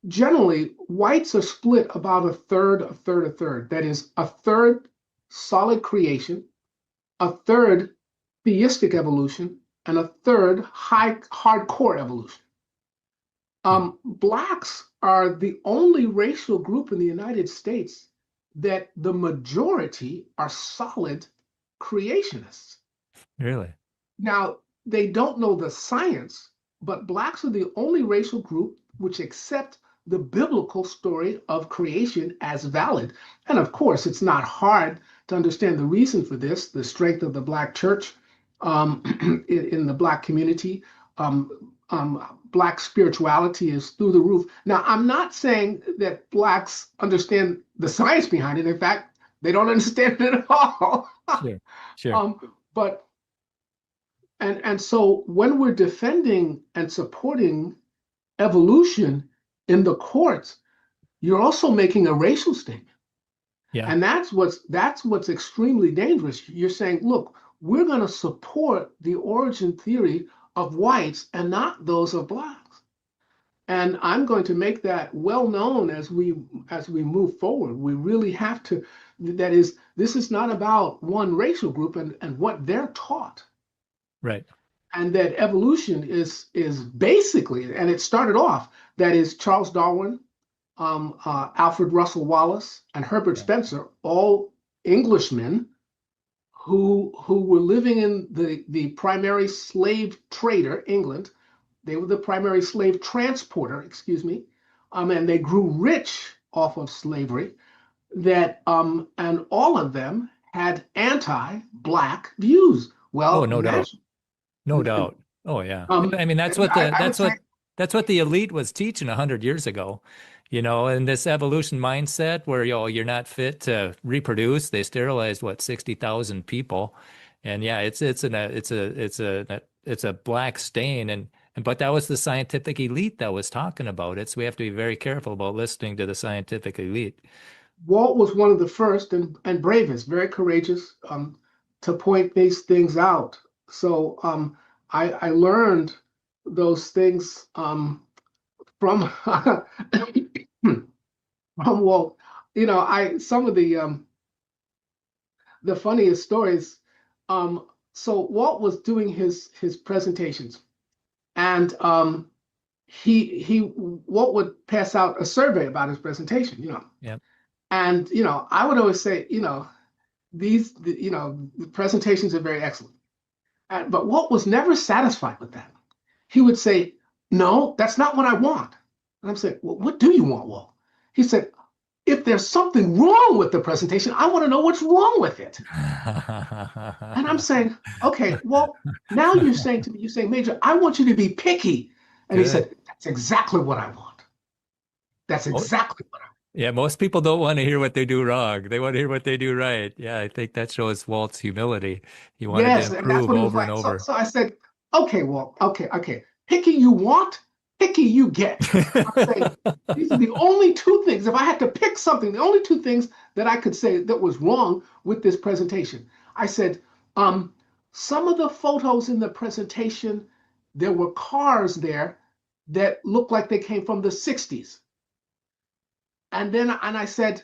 generally whites are split about a third, a third, a third. That is a third solid creation, a third theistic evolution, and a third hardcore evolution. Blacks are the only racial group in the United States that the majority are solid creationists. Really? Now, they don't know the science, but blacks are the only racial group which accept the biblical story of creation as valid. And of course, it's not hard to understand the reason for this, the strength of the Black church in the Black community. Black spirituality is through the roof. Now, I'm not saying that Blacks understand the science behind it. In fact, they don't understand it at all. Sure. So when we're defending and supporting evolution in the courts, you're also making a racial statement. Yeah. And that's what's extremely dangerous. You're saying, look, we're going to support the origin theory of whites and not those of blacks. And I'm going to make that well known as we move forward. We really have to. That is, this is not about one racial group and what they're taught. Right. And that evolution is basically, and it started off, that is Charles Darwin, Alfred Russell Wallace, and Herbert Spencer, all Englishmen who were living in the primary slave trader, England. They were the primary slave transporter, and they grew rich off of slavery. And all of them had anti-Black views. Well, no doubt. No doubt. Oh yeah. I mean, that's what the elite was teaching 100 years ago, and this evolution mindset where you're not fit to reproduce. They sterilized 60,000 people, and yeah, it's a black stain, but that was the scientific elite that was talking about it. So we have to be very careful about listening to the scientific elite. Walt was one of the first and bravest, very courageous, to point these things out. So I learned those things from Walt. Some of the funniest stories. So Walt was doing his presentations, and Walt would pass out a survey about his presentation. Yeah. And I would always say, the presentations are very excellent. But Walt was never satisfied with that. He would say, no, that's not what I want. And I'm saying, well, what do you want, Walt? He said, if there's something wrong with the presentation, I want to know what's wrong with it. And I'm saying, okay, well, now you're saying to me, Major, I want you to be picky. And He said, that's exactly what I want. That's exactly what I want. Yeah, most people don't want to hear what they do wrong. They want to hear what they do right. Yeah, I think that shows Walt's humility. He wanted to improve over and over. So I said, okay, Walt, okay. Picky you want, picky you get. I'm saying, these are the only two things. If I had to pick something, the only two things that I could say that was wrong with this presentation. I said, some of the photos in the presentation, there were cars there that looked like they came from the 60s. And I said,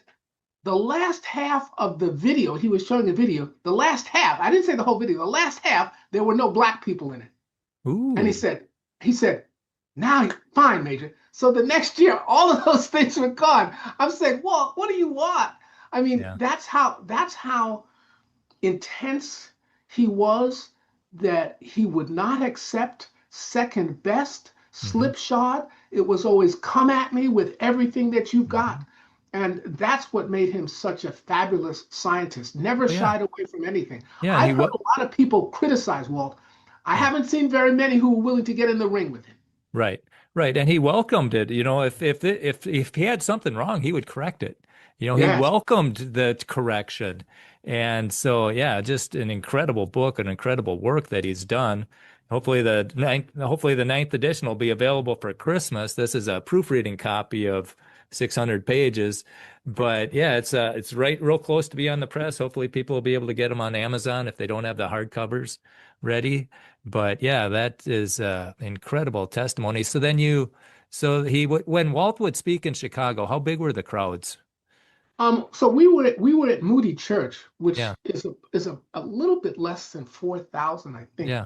the last half of the video, he was showing a video, the last half, I didn't say the whole video, the last half, there were no Black people in it. Ooh. And he said, now, fine, Major. So the next year, all of those things were gone. I'm saying, well, what do you want? I mean, that's how intense he was, that he would not accept second best, slipshod. It was always come at me with everything that you've got. And that's what made him such a fabulous scientist. Never Yeah. shied away from anything. Yeah. And I've heard a lot of people criticize Walt. I Yeah. haven't seen very many who were willing to get in the ring with him. Right. Right. And he welcomed it. If he had something wrong, he would correct it. He Yes. welcomed the correction. And so, yeah, just an incredible book, an incredible work that he's done. Hopefully the ninth edition will be available for Christmas. This is a proofreading copy of 600 pages, but yeah, it's right real close to be on the press. Hopefully people will be able to get them on Amazon if they don't have the hardcovers ready. But yeah, that is incredible testimony. When Walt would speak in Chicago, how big were the crowds? So we were at Moody Church, which Yeah, is a little bit less than 4,000, I think. yeah.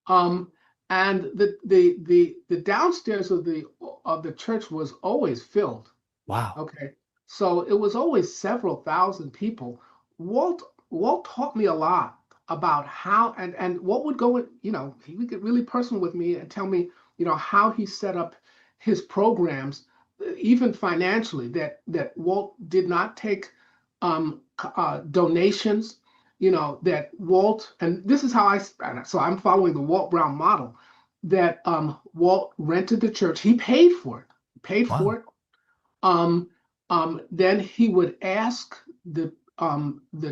Um, and the downstairs of the church was always filled. Wow. Okay, so it was always several thousand people. Walt taught me a lot about how and what would go in, he would get really personal with me and tell me, how he set up his programs, even financially, that Walt did not take donations, that Walt, and this is how so I'm following the Walt Brown model, that Walt rented the church. He paid for it, paid Wow. for it. Then he would ask the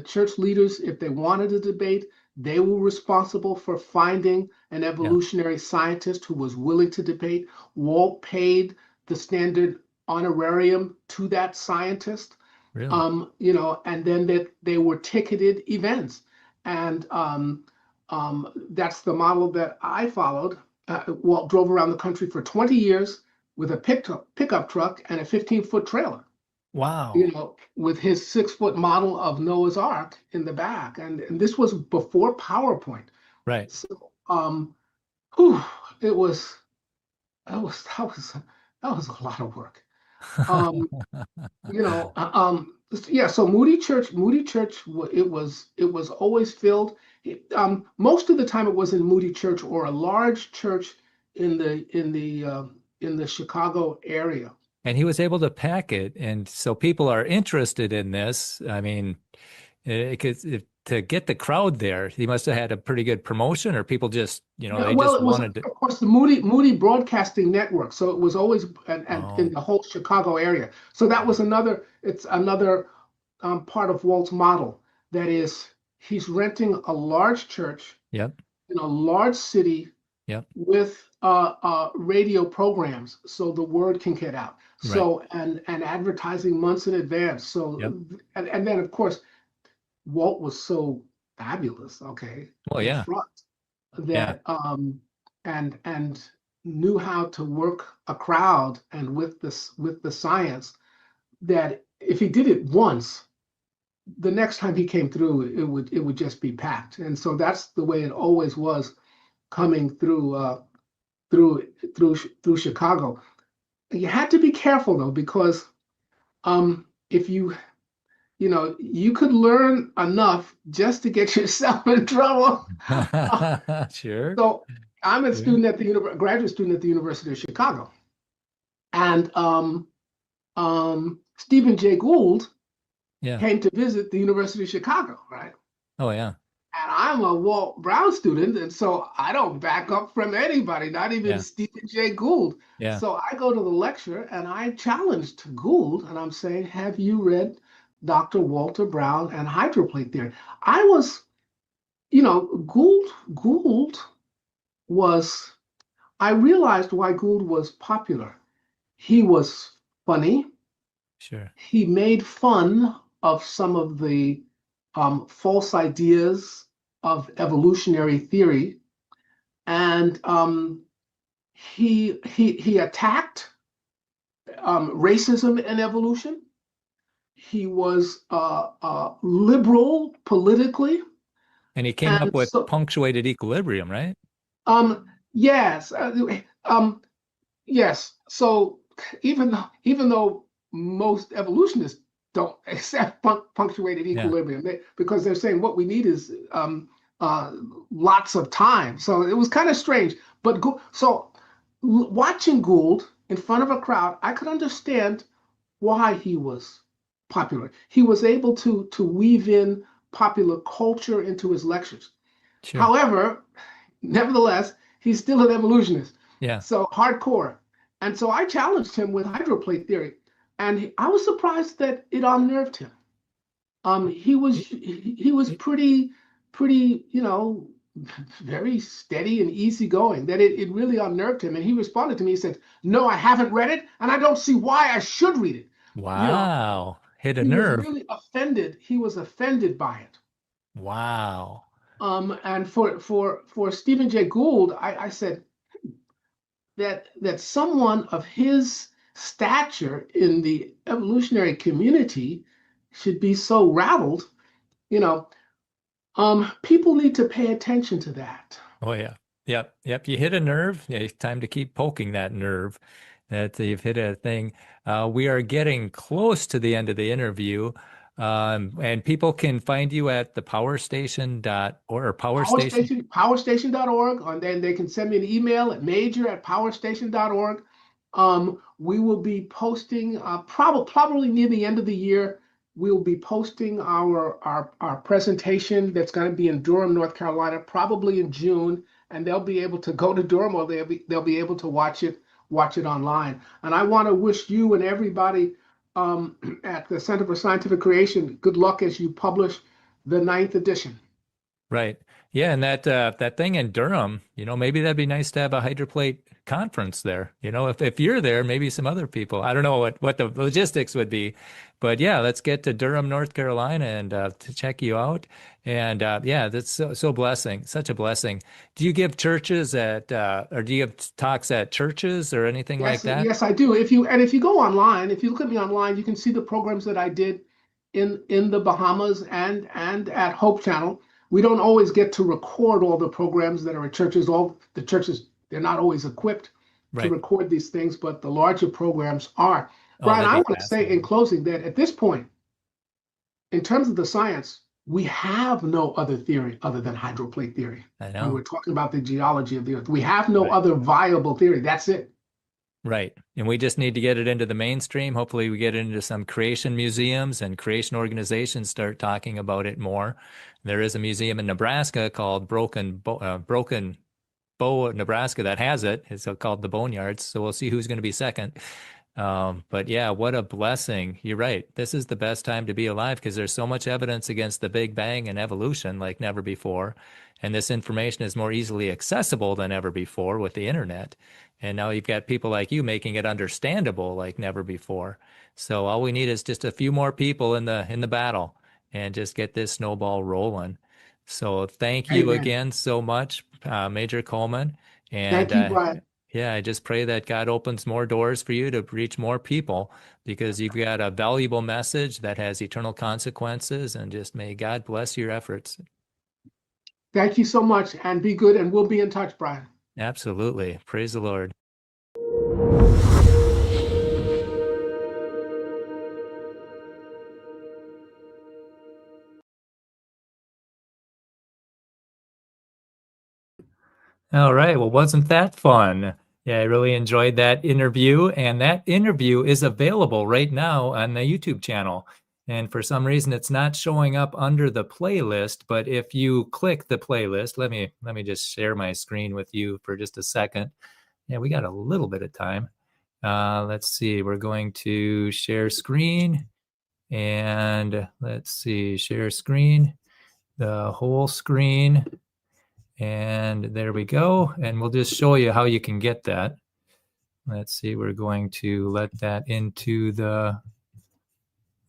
church leaders if they wanted a debate. They were responsible for finding an evolutionary scientist who was willing to debate. Walt paid the standard honorarium to that scientist. Really? And then they were ticketed events. And that's the model that I followed. Walt drove around the country for 20 years with a pickup truck and a 15-foot trailer. Wow. With his 6-foot model of Noah's Ark in the back. And this was before PowerPoint. Right. So, whew, it was that was a lot of work. Um, yeah. So Moody Church, it was always filled. Most of the time, it was in Moody Church or a large church in the Chicago area. And he was able to pack it. And so people are interested in this. I mean, to get the crowd there, he must have had a pretty good promotion, or people just, they just wanted to. Of course, the Moody Broadcasting Network. So it was always and in the whole Chicago area. So that was another part of Walt's model. That is, he's renting a large church in a large city with radio programs, so the word can get out. So and advertising months in advance. So and then of course, Walt was so fabulous. Okay. Well, yeah. That and knew how to work a crowd and with the science, that if he did it once, the next time he came through, it would just be packed. And so that's the way it always was coming through Chicago. You had to be careful though, because if you could learn enough just to get yourself in trouble. Sure. So I'm a graduate student at the University of Chicago, and Stephen Jay Gould came to visit the University of Chicago, right? Oh yeah. And I'm a Walt Brown student, and so I don't back up from anybody, not even Stephen Jay Gould. Yeah. So I go to the lecture and I challenged Gould, and I'm saying, have you read Dr. Walter Brown and hydroplate theory? I was, Gould was, I realized why Gould was popular. He was funny. Sure. He made fun of some of the false ideas of evolutionary theory, and he attacked racism in evolution. He was liberal politically, and he came up with punctuated equilibrium, right? Yes, yes. So even though most evolutionists don't accept punctuated equilibrium, because they're saying what we need is lots of time. So it was kind of strange. But watching Gould in front of a crowd, I could understand why he was popular. He was able to weave in popular culture into his lectures. Sure. However, nevertheless, he's still an evolutionist. Yeah. So hardcore. And so I challenged him with hydroplate theory. And I was surprised that it unnerved him. He was pretty, very steady and easygoing. That it really unnerved him. And he responded to me. He said, "No, I haven't read it, and I don't see why I should read it." Wow. Hit a He was nerve. really offended. He was offended by it. Wow. And for Stephen Jay Gould, I said that someone of his stature in the evolutionary community should be so rattled. You know, people need to pay attention to that. Oh yeah. Yep. You hit a nerve. Yeah, it's time to keep poking that nerve. That you've hit a thing. We are getting close to the end of the interview. And people can find you at the powerstation.org or Power Station. Powerstation.org, and then they can send me an email at major@powerstation.org. We will be posting probably near the end of the year. We will be posting our presentation that's going to be in Durham, North Carolina, probably in June, and they'll be able to go to Durham, or they'll be able to watch it online. And I want to wish you and everybody at the Center for Scientific Creation good luck as you publish the 9th edition. Right. Yeah, and that thing in Durham, maybe that'd be nice to have a hydroplate conference there. If you're there, maybe some other people. I don't know what the logistics would be, but yeah, let's get to Durham, North Carolina, and to check you out. And yeah, that's so blessing, such a blessing. Do you give churches or do you give talks at churches or anything like that? Yes, I do. If you go online, if you look at me online, you can see the programs that I did in the Bahamas and at Hope Channel. We don't always get to record all the programs that are at churches. All the churches, they're not always equipped to record these things, but the larger programs are. Brian, I want to say in closing that at this point, in terms of the science, we have no other theory other than hydroplate theory. I know. When we're talking about the geology of the Earth, we have no other viable theory. That's it. Right. And we just need to get it into the mainstream. Hopefully we get into some creation museums and creation organizations start talking about it more. There is a museum in Nebraska called Broken Bow, Nebraska, that has it. It's called the Boneyards. So we'll see who's going to be second. But yeah, what a blessing. You're right. This is the best time to be alive because there's so much evidence against the Big Bang and evolution like never before. And this information is more easily accessible than ever before with the internet. And now you've got people like you making it understandable like never before. So all we need is just a few more people in the battle and just get this snowball rolling. So thank you again so much, Major Coleman. And thank you, Brian. Yeah, I just pray that God opens more doors for you to reach more people because you've got a valuable message that has eternal consequences, and just may God bless your efforts. Thank you so much, and be good, and we'll be in touch, Brian. Absolutely. Praise the Lord. All right. Well, wasn't that fun? Yeah, I really enjoyed that interview. And that interview is available right now on the YouTube channel. And for some reason, it's not showing up under the playlist. But if you click the playlist, let me just share my screen with you for just a second. Yeah, we got a little bit of time. Let's see. We're going to share screen. And let's see, share screen, the whole screen. And there we go. And we'll just show you how you can get that. Let's see, we're going to let that into the,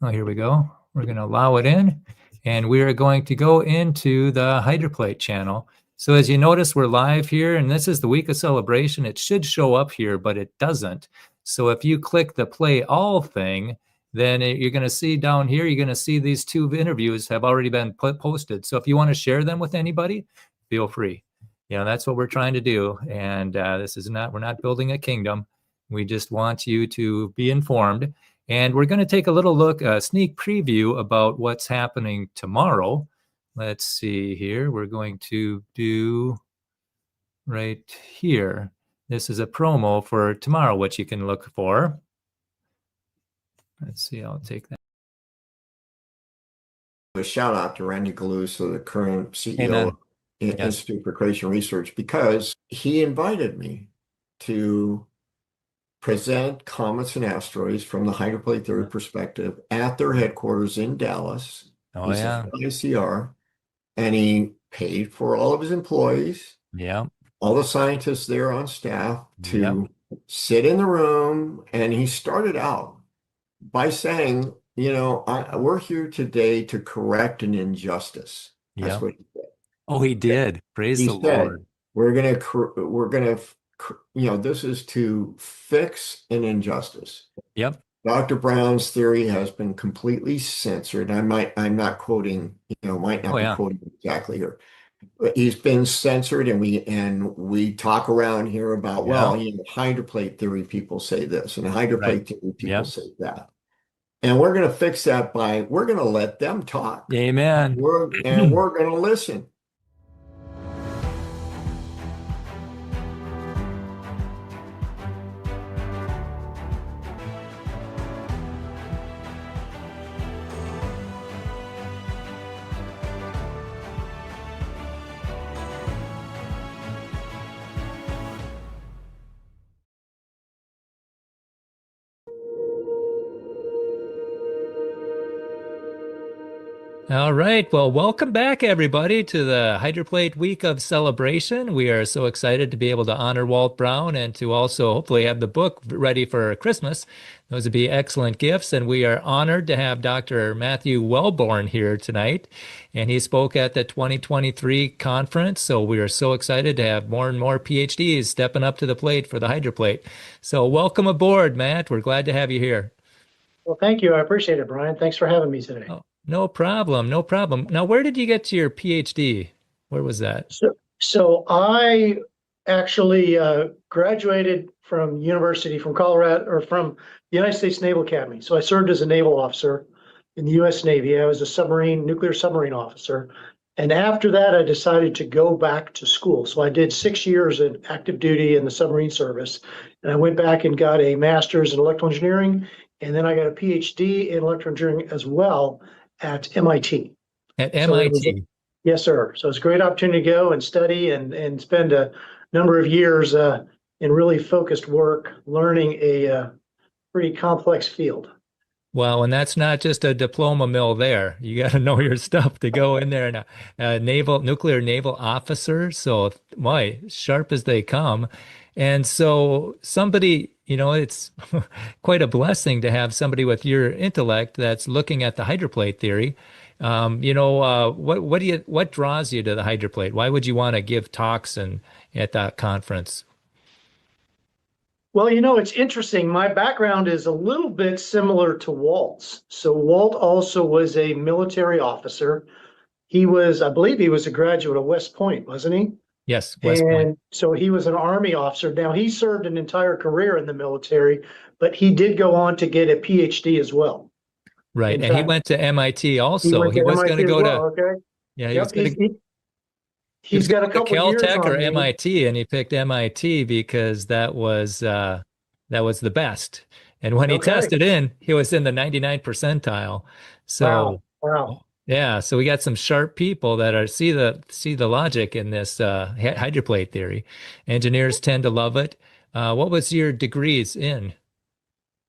oh, here we go. We're going to allow it in. And we are going to go into the Hydroplate channel. So as you notice, we're live here, and this is the week of celebration. It should show up here, but it doesn't. So if you click the play all thing, then you're going to see down here, you're going to see these two interviews have already been posted. So if you want to share them with anybody, feel free. That's what we're trying to do. And we're not building a kingdom. We just want you to be informed. And we're going to take a little look, a sneak preview about what's happening tomorrow. Let's see here. We're going to do right here. This is a promo for tomorrow, which you can look for. Let's see, I'll take that. A shout out to Randy Galusa, the current CEO Amen. of Yes. Institute for Creation Research, because he invited me to present comets and asteroids from the hydroplate theory perspective at their headquarters in Dallas. Oh, He's yeah. an ICR, and he paid for all of his employees, Yeah. all the scientists there on staff to Yep. sit in the room. And he started out by saying, we're here today to correct an injustice. That's Yep. what he said. Oh, he did. Praise He the said, Lord. this is to fix an injustice. Yep. Dr. Brown's theory has been completely censored. I'm not quoting, might not Oh, be yeah. quoting exactly here. But he's been censored, and we talk around here about, hydroplate theory people say this, and hydroplate theory people Yep. say that. And we're going to fix that we're going to let them talk. Amen. We're going to listen. All right. Well, welcome back, everybody, to the Hydroplate Week of Celebration. We are so excited to be able to honor Walt Brown and to also hopefully have the book ready for Christmas. Those would be excellent gifts. And we are honored to have Dr. Matthew Welborn here tonight. And he spoke at the 2023 conference. So we are so excited to have more and more PhDs stepping up to the plate for the Hydroplate. So welcome aboard, Matt. We're glad to have you here. Well, thank you. I appreciate it, Brian. Thanks for having me today. Oh, no problem. No problem. Now, where did you get to your PhD? Where was that? So I actually graduated from Colorado, or from the United States Naval Academy. So I served as a naval officer in the U.S. Navy. I was a nuclear submarine officer. And after that, I decided to go back to school. So I did 6 years in active duty in the submarine service. And I went back and got a master's in electrical engineering. And then I got a PhD in electrical engineering as well at MIT. At MIT. Yes, sir. So it's a great opportunity to go and study and spend a number of years in really focused work, learning a pretty complex field. Well, and that's not just a diploma mill there. You got to know your stuff to go in there, and a nuclear naval officer. So, boy, sharp as they come. And so somebody, it's quite a blessing to have somebody with your intellect that's looking at the hydroplate theory. What draws you to the hydroplate? Why would you want to give talks at that conference? Well, it's interesting. My background is a little bit similar to Walt's. So Walt also was a military officer. I believe he was a graduate of West Point, wasn't he? Yes, West Point. And so he was an Army officer. Now, he served an entire career in the military, but he did go on to get a PhD as well. Right. And he went to MIT also. He was going to go to, okay. Yeah, he's got a couple of years Caltech on or me. MIT, and he picked MIT because that was the best. And when he tested in, he was in the 99th percentile. So wow. Yeah, so we got some sharp people that see the logic in this hydroplate theory. Engineers tend to love it. What was your degrees in?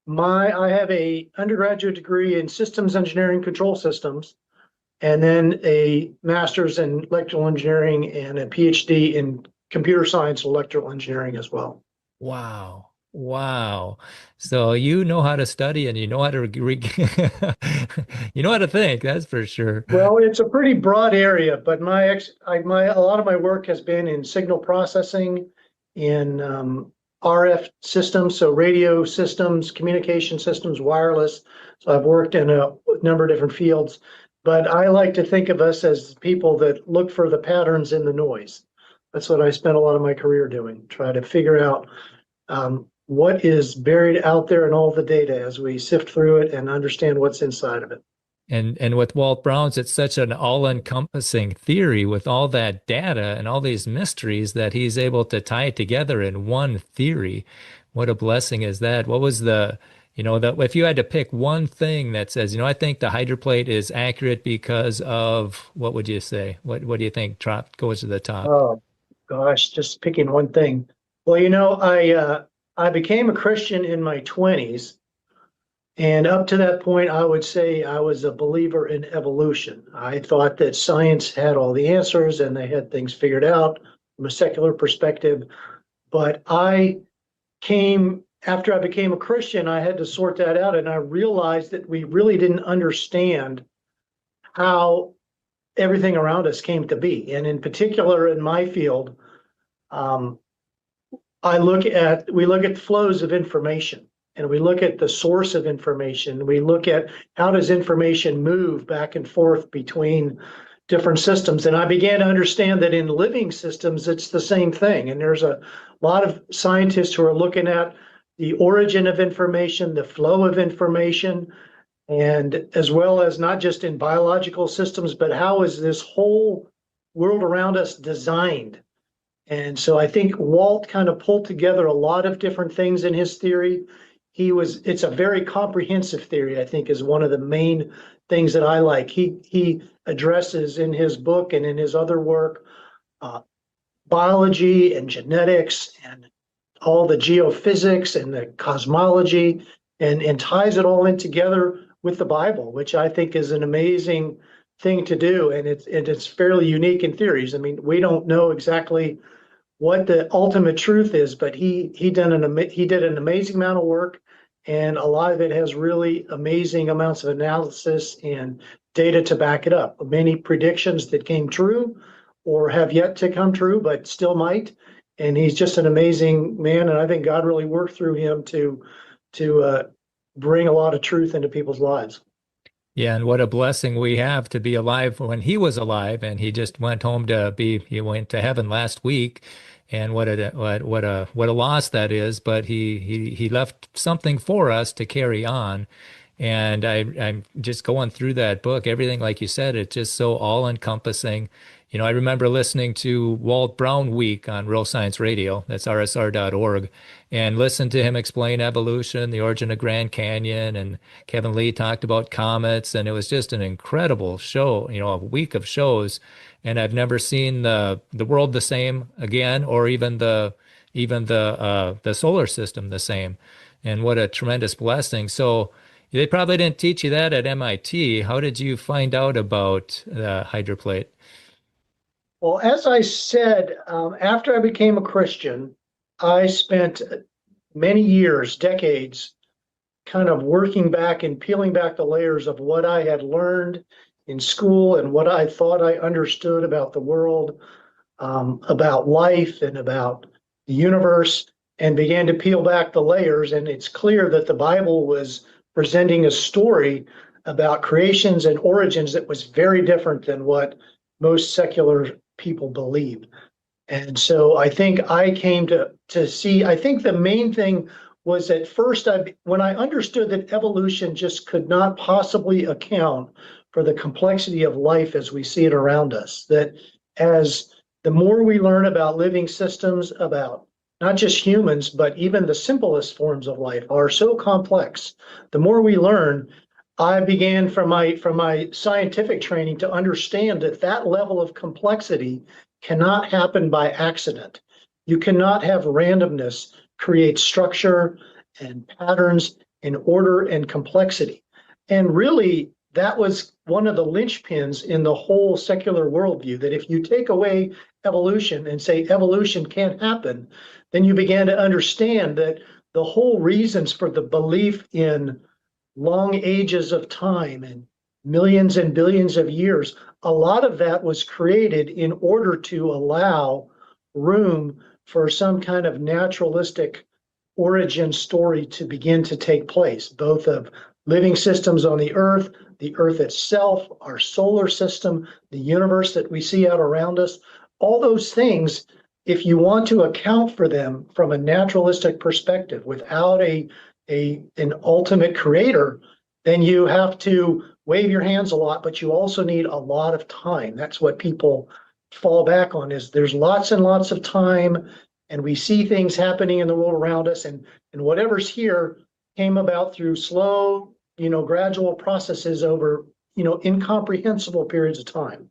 I have a undergraduate degree in systems engineering, control systems, and then a master's in electrical engineering and a PhD in computer science and electrical engineering as well. Wow. So you know how to study and you know how to you know how to think, that's for sure. Well, it's a pretty broad area, but a lot of my work has been in signal processing, in RF systems, so radio systems, communication systems, wireless. So I've worked in a number of different fields, but I like to think of us as people that look for the patterns in the noise. That's what I spent a lot of my career doing, try to figure out what is buried out there in all the data as we sift through it and understand what's inside of it. And with Walt Brown's, it's such an all-encompassing theory with all that data and all these mysteries that he's able to tie it together in one theory. What a blessing is that? What was that if you had to pick one thing that says, I think the hydroplate is accurate because of, what would you say? What do you think goes to the top? Oh gosh, just picking one thing. Well, I became a Christian in my 20s, and up to that point, I would say I was a believer in evolution. I thought that science had all the answers and they had things figured out from a secular perspective. But after I became a Christian, I had to sort that out, and I realized that we really didn't understand how everything around us came to be. And in particular, in my field, we look at the flows of information, and we look at the source of information. We look at how does information move back and forth between different systems. And I began to understand that in living systems, it's the same thing. And there's a lot of scientists who are looking at the origin of information, the flow of information, and as well as not just in biological systems, but how is this whole world around us designed? And so I think Walt kind of pulled together a lot of different things in his theory. It's a very comprehensive theory, I think, is one of the main things that I like. He addresses in his book and in his other work, biology and genetics and all the geophysics and the cosmology, and ties it all in together with the Bible, which I think is an amazing thing to do. And it's fairly unique in theories. I mean, we don't know exactly what the ultimate truth is, but he did an amazing amount of work, and a lot of it has really amazing amounts of analysis and data to back it up. Many predictions that came true or have yet to come true, but still might. And he's just an amazing man, and I think God really worked through him to bring a lot of truth into people's lives. Yeah, and what a blessing we have to be alive when he was alive, and he just went home he went to heaven last week, and what a loss that is. But he left something for us to carry on, and I'm just going through that book. Everything, like you said, it's just so all encompassing. I remember listening to Walt Brown Week on Real Science Radio, that's rsr.org, and listened to him explain evolution, the origin of Grand Canyon, and Kevin Lea talked about comets, and it was just an incredible show, a week of shows, and I've never seen the world the same again, or even the solar system the same, and what a tremendous blessing. So they probably didn't teach you that at MIT. How did you find out about the hydroplate? Well, as I said, after I became a Christian, I spent many years, decades, kind of working back and peeling back the layers of what I had learned in school and what I thought I understood about the world, about life and about the universe, and began to peel back the layers. And it's clear that the Bible was presenting a story about creations and origins that was very different than what most secular people believe. And so I think I came to see, I think the main thing was at first, when I understood that evolution just could not possibly account for the complexity of life as we see it around us, that as the more we learn about living systems, about not just humans, but even the simplest forms of life are so complex, the more we learn, I began from my scientific training to understand that level of complexity cannot happen by accident. You cannot have randomness create structure and patterns and order and complexity. And really, that was one of the linchpins in the whole secular worldview, that if you take away evolution and say evolution can't happen, then you began to understand that the whole reasons for the belief in long ages of time and millions and billions of years, a lot of that was created in order to allow room for some kind of naturalistic origin story to begin to take place, both of living systems on the Earth itself, our solar system, the universe that we see out around us. All those things, if you want to account for them from a naturalistic perspective without an ultimate creator, then you have to wave your hands a lot, but you also need a lot of time. That's what people fall back on, is there's lots and lots of time, and we see things happening in the world around us, and whatever's here came about through slow, gradual processes over, incomprehensible periods of time.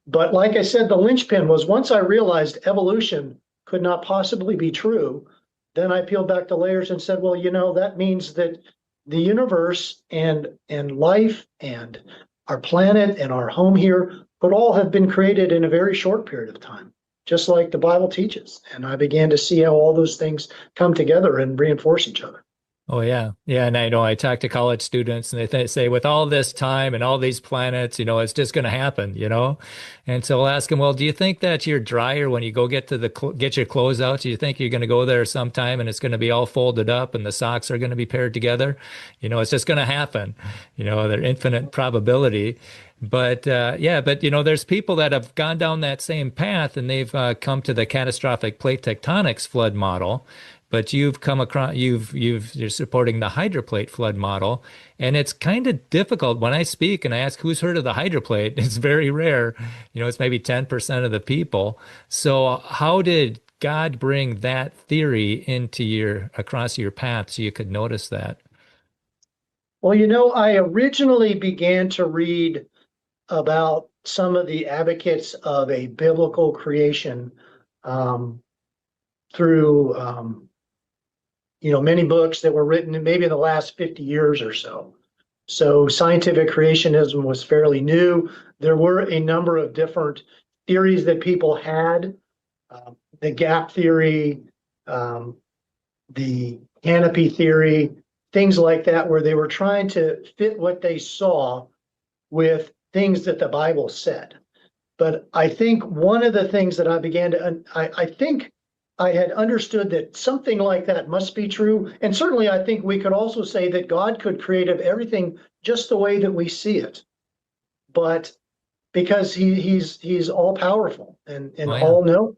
But like I said, the linchpin was once I realized evolution could not possibly be true, then I peeled back the layers and said, well, that means that the universe and life and our planet and our home here could all have been created in a very short period of time, just like the Bible teaches. And I began to see how all those things come together and reinforce each other. Oh, yeah. Yeah. And I know I talk to college students and they say, with all this time and all these planets, it's just going to happen, And so I'll ask them, well, do you think that your dryer, when you go get your clothes out, do you think you're going to go there sometime and it's going to be all folded up and the socks are going to be paired together? It's just going to happen, they're infinite probability. But there's people that have gone down that same path and they've come to the catastrophic plate tectonics flood model. But you've come across, you're supporting the hydroplate flood model, and it's kind of difficult when I speak and I ask who's heard of the hydroplate. It's very rare, it's maybe 10% of the people. So how did God bring that theory across your path so you could notice that? Well, I originally began to read about some of the advocates of a biblical creation through many books that were written maybe in the last 50 years or so. So scientific creationism was fairly new. There were a number of different theories that people had, the gap theory, the canopy theory, things like that, where they were trying to fit what they saw with things that the Bible said. But I think one of the things that I began to, I think I had understood that something like that must be true. And certainly I think we could also say that God could create everything just the way that we see it. But because he's all powerful and all knowing.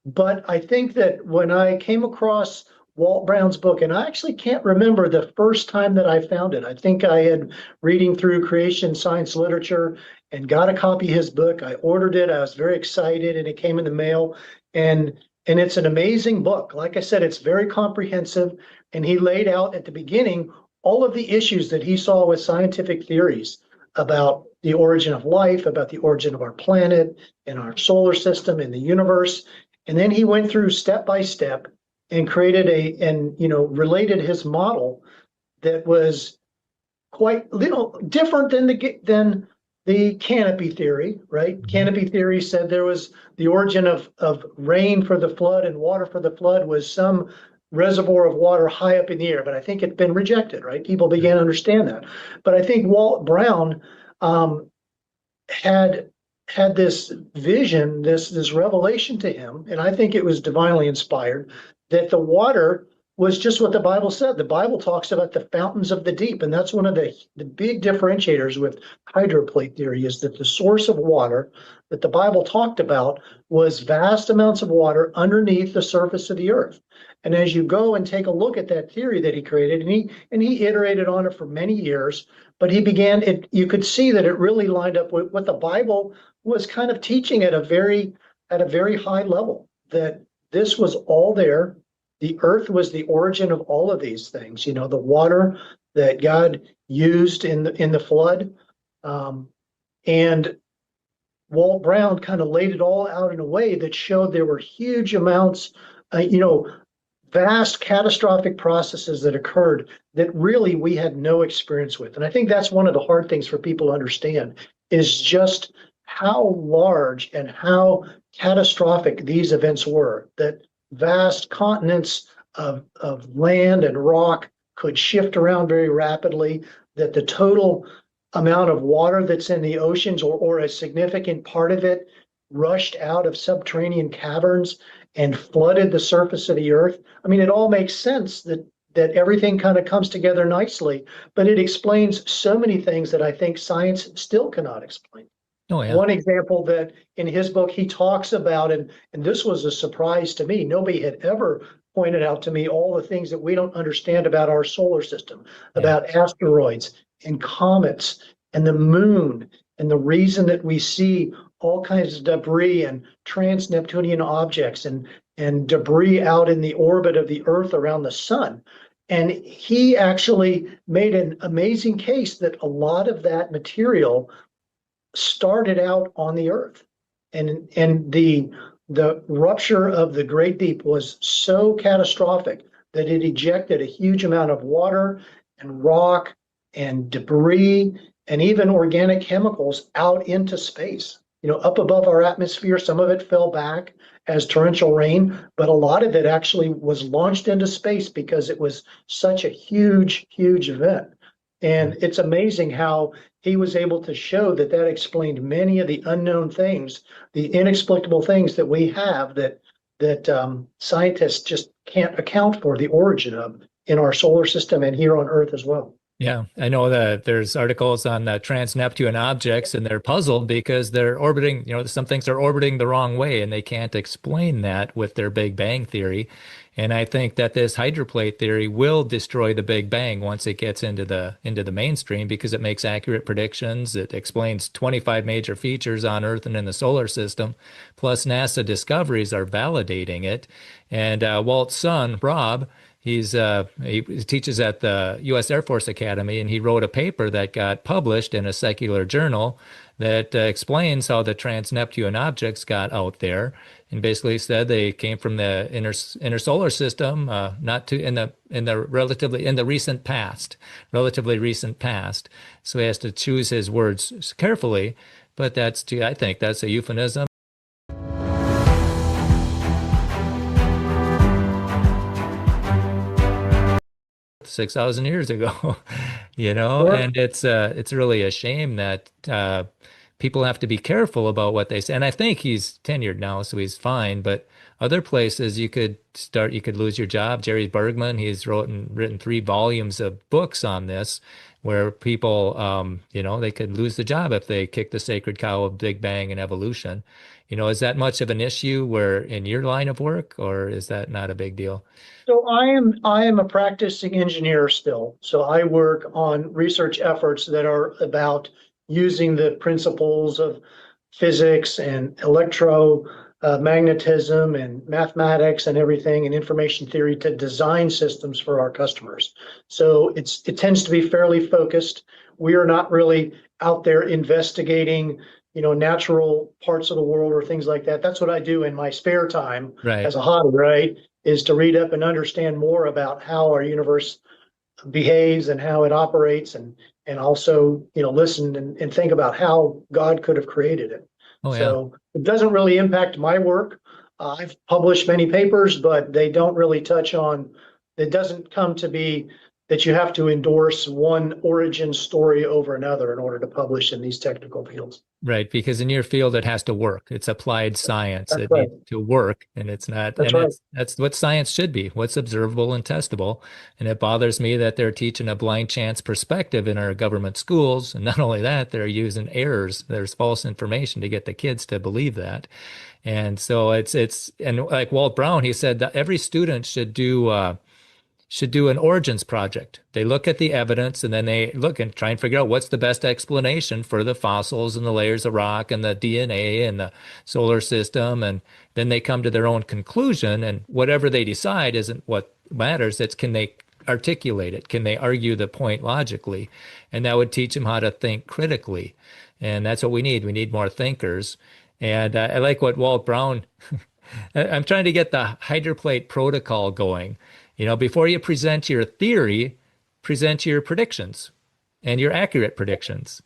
But I think that when I came across Walt Brown's book, and I actually can't remember the first time that I found it. I think I had reading through creation science literature and got a copy of his book. I ordered it. I was very excited and it came in the mail. And it's an amazing book. Like I said, it's very comprehensive. And he laid out at the beginning all of the issues that he saw with scientific theories about the origin of life, about the origin of our planet and our solar system and the universe. And then he went through step by step and created related his model that was quite different than the canopy theory, right? Canopy theory said there was the origin of rain for the flood and water for the flood was some reservoir of water high up in the air, but I think it's been rejected, right? People began to understand that. But I think Walt Brown had this vision, this revelation to him, and I think it was divinely inspired, that the water was just what the Bible said. The Bible talks about the fountains of the deep, and that's one of the big differentiators with hydroplate theory, is that the source of water that the Bible talked about was vast amounts of water underneath the surface of the earth. And as you go and take a look at that theory that he created, and he iterated on it for many years, but you could see that it really lined up with what the Bible was kind of teaching at a very high level, that this was all there. The earth was the origin of all of these things, the water that God used in the flood. And Walt Brown kind of laid it all out in a way that showed there were huge amounts, vast catastrophic processes that occurred that really we had no experience with. And I think that's one of the hard things for people to understand, is just how large and how catastrophic these events were, that vast continents of land and rock could shift around very rapidly, that the total amount of water that's in the oceans or a significant part of it rushed out of subterranean caverns and flooded the surface of the earth. I mean, it all makes sense that everything kind of comes together nicely, but it explains so many things that I think science still cannot explain. Oh, yeah. One example that in his book he talks about, and this was a surprise to me, nobody had ever pointed out to me all the things that we don't understand about our solar system, about asteroids and comets and the moon, and the reason that we see all kinds of debris and trans-Neptunian objects and debris out in the orbit of the Earth around the sun. And he actually made an amazing case that a lot of that material started out on the Earth. And the rupture of the Great Deep was so catastrophic that it ejected a huge amount of water and rock and debris and even organic chemicals out into space. Up above our atmosphere, some of it fell back as torrential rain, but a lot of it actually was launched into space because it was such a huge, huge event. And it's amazing how he was able to show that explained many of the unknown things, the inexplicable things that we have that scientists just can't account for the origin of in our solar system and here on Earth as well. Yeah, I know that there's articles on trans-Neptune objects, and they're puzzled because they're orbiting, some things are orbiting the wrong way, and they can't explain that with their Big Bang theory. And I think that this hydroplate theory will destroy the Big Bang once it gets into the mainstream, because it makes accurate predictions. It explains 25 major features on Earth and in the solar system, plus NASA discoveries are validating it. And Walt's son, Rob, he teaches at the U.S. Air Force Academy, and he wrote a paper that got published in a secular journal that explains how the trans-Neptune objects got out there, and basically said they came from the inner solar system, not to in the relatively recent past. So he has to choose his words carefully, but I think that's a euphemism. 6,000 years ago, Sure. and it's really a shame that people have to be careful about what they say. And I think he's tenured now, so he's fine. But other places you could lose your job. Jerry Bergman, he's written 3 volumes of books on this, where people, they could lose the job if they kick the sacred cow of Big Bang and evolution. Is that much of an issue in your line of work, or is that not a big deal? So I am a practicing engineer still. So I work on research efforts that are about using the principles of physics and magnetism and mathematics and everything and information theory to design systems for our customers. So it tends to be fairly focused. We are not really out there investigating, natural parts of the world or things like that. That's what I do in my spare time as a hobby, right? Is to read up and understand more about how our universe behaves and how it operates, and also, listen and think about how God could have created it. Oh, yeah. So it doesn't really impact my work. I've published many papers, but they don't really touch on, it doesn't come to be that you have to endorse one origin story over another in order to publish in these technical fields. Right, because in your field it has to work. It's applied science. That's It right. needs to work, and it's not. That's and right. that's what science should be. What's observable and testable. And it bothers me that they're teaching a blind chance perspective in our government schools. And not only that, they're using errors. There's false information to get the kids to believe that. And so and like Walt Brown, he said that every student should do an origins project. They look at the evidence, and then they look and try and figure out what's the best explanation for the fossils and the layers of rock and the DNA and the solar system. And then they come to their own conclusion, and whatever they decide isn't what matters. It's, can they articulate it? Can they argue the point logically? And that would teach them how to think critically. And that's what we need. We need more thinkers. And I like what Walt Brown, I'm trying to get the hydroplate protocol going. Before you present your theory, present your predictions and your accurate predictions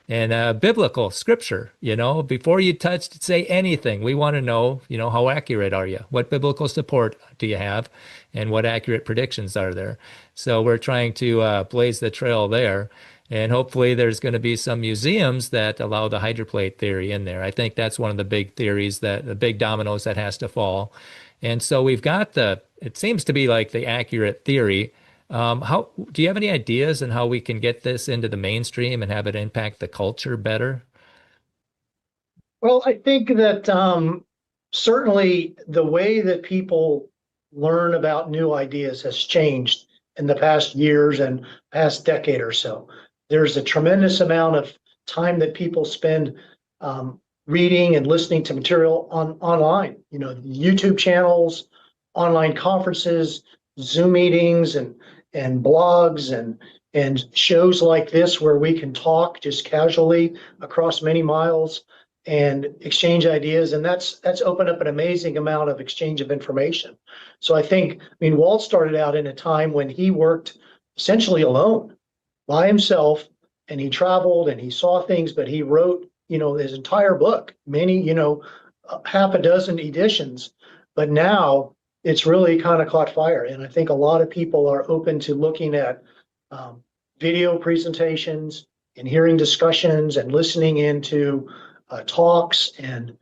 and biblical scripture. Before you say anything, we want to know, how accurate are you? What biblical support do you have? And what accurate predictions are there? So we're trying to blaze the trail there. And hopefully there's going to be some museums that allow the hydroplate theory in there. I think that's one of the big theories, the big dominoes that has to fall. And so we've got it seems to be like the accurate theory. How do you have any ideas on how we can get this into the mainstream and have it impact the culture better? Well, I think that certainly the way that people learn about new ideas has changed in the past years and past decade or so. There's a tremendous amount of time that people spend reading and listening to material online, YouTube channels, online conferences, Zoom meetings, and blogs and shows like this where we can talk just casually across many miles and exchange ideas. And that's opened up an amazing amount of exchange of information. So I mean, Walt started out in a time when he worked essentially alone by himself, and he traveled and he saw things, but he wrote, his entire book, many, half a dozen editions. But now it's really kind of caught fire. And I think a lot of people are open to looking at video presentations and hearing discussions and listening into talks and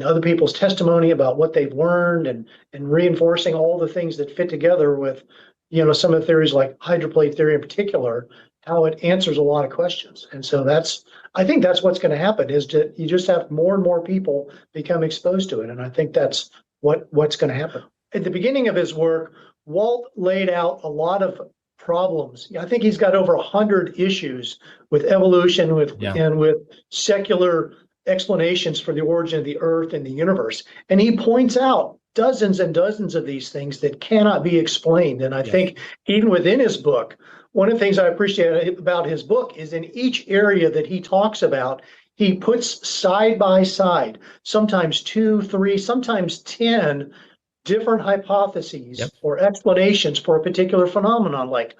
other people's testimony about what they've learned and reinforcing all the things that fit together with, some of the theories like hydroplate theory in particular, how it answers a lot of questions. And so I think that's what's going to happen, is that you just have more and more people become exposed to it. And I think that's what's going to happen. At the beginning of his work, Walt laid out a lot of problems. I think he's got over 100 issues with evolution, and with secular explanations for the origin of the earth and the universe. And he points out dozens and dozens of these things that cannot be explained. And I think even within his book, one of the things I appreciate about his book is in each area that he talks about, he puts side by side, sometimes 2, 3, sometimes 10 different hypotheses or explanations for a particular phenomenon, like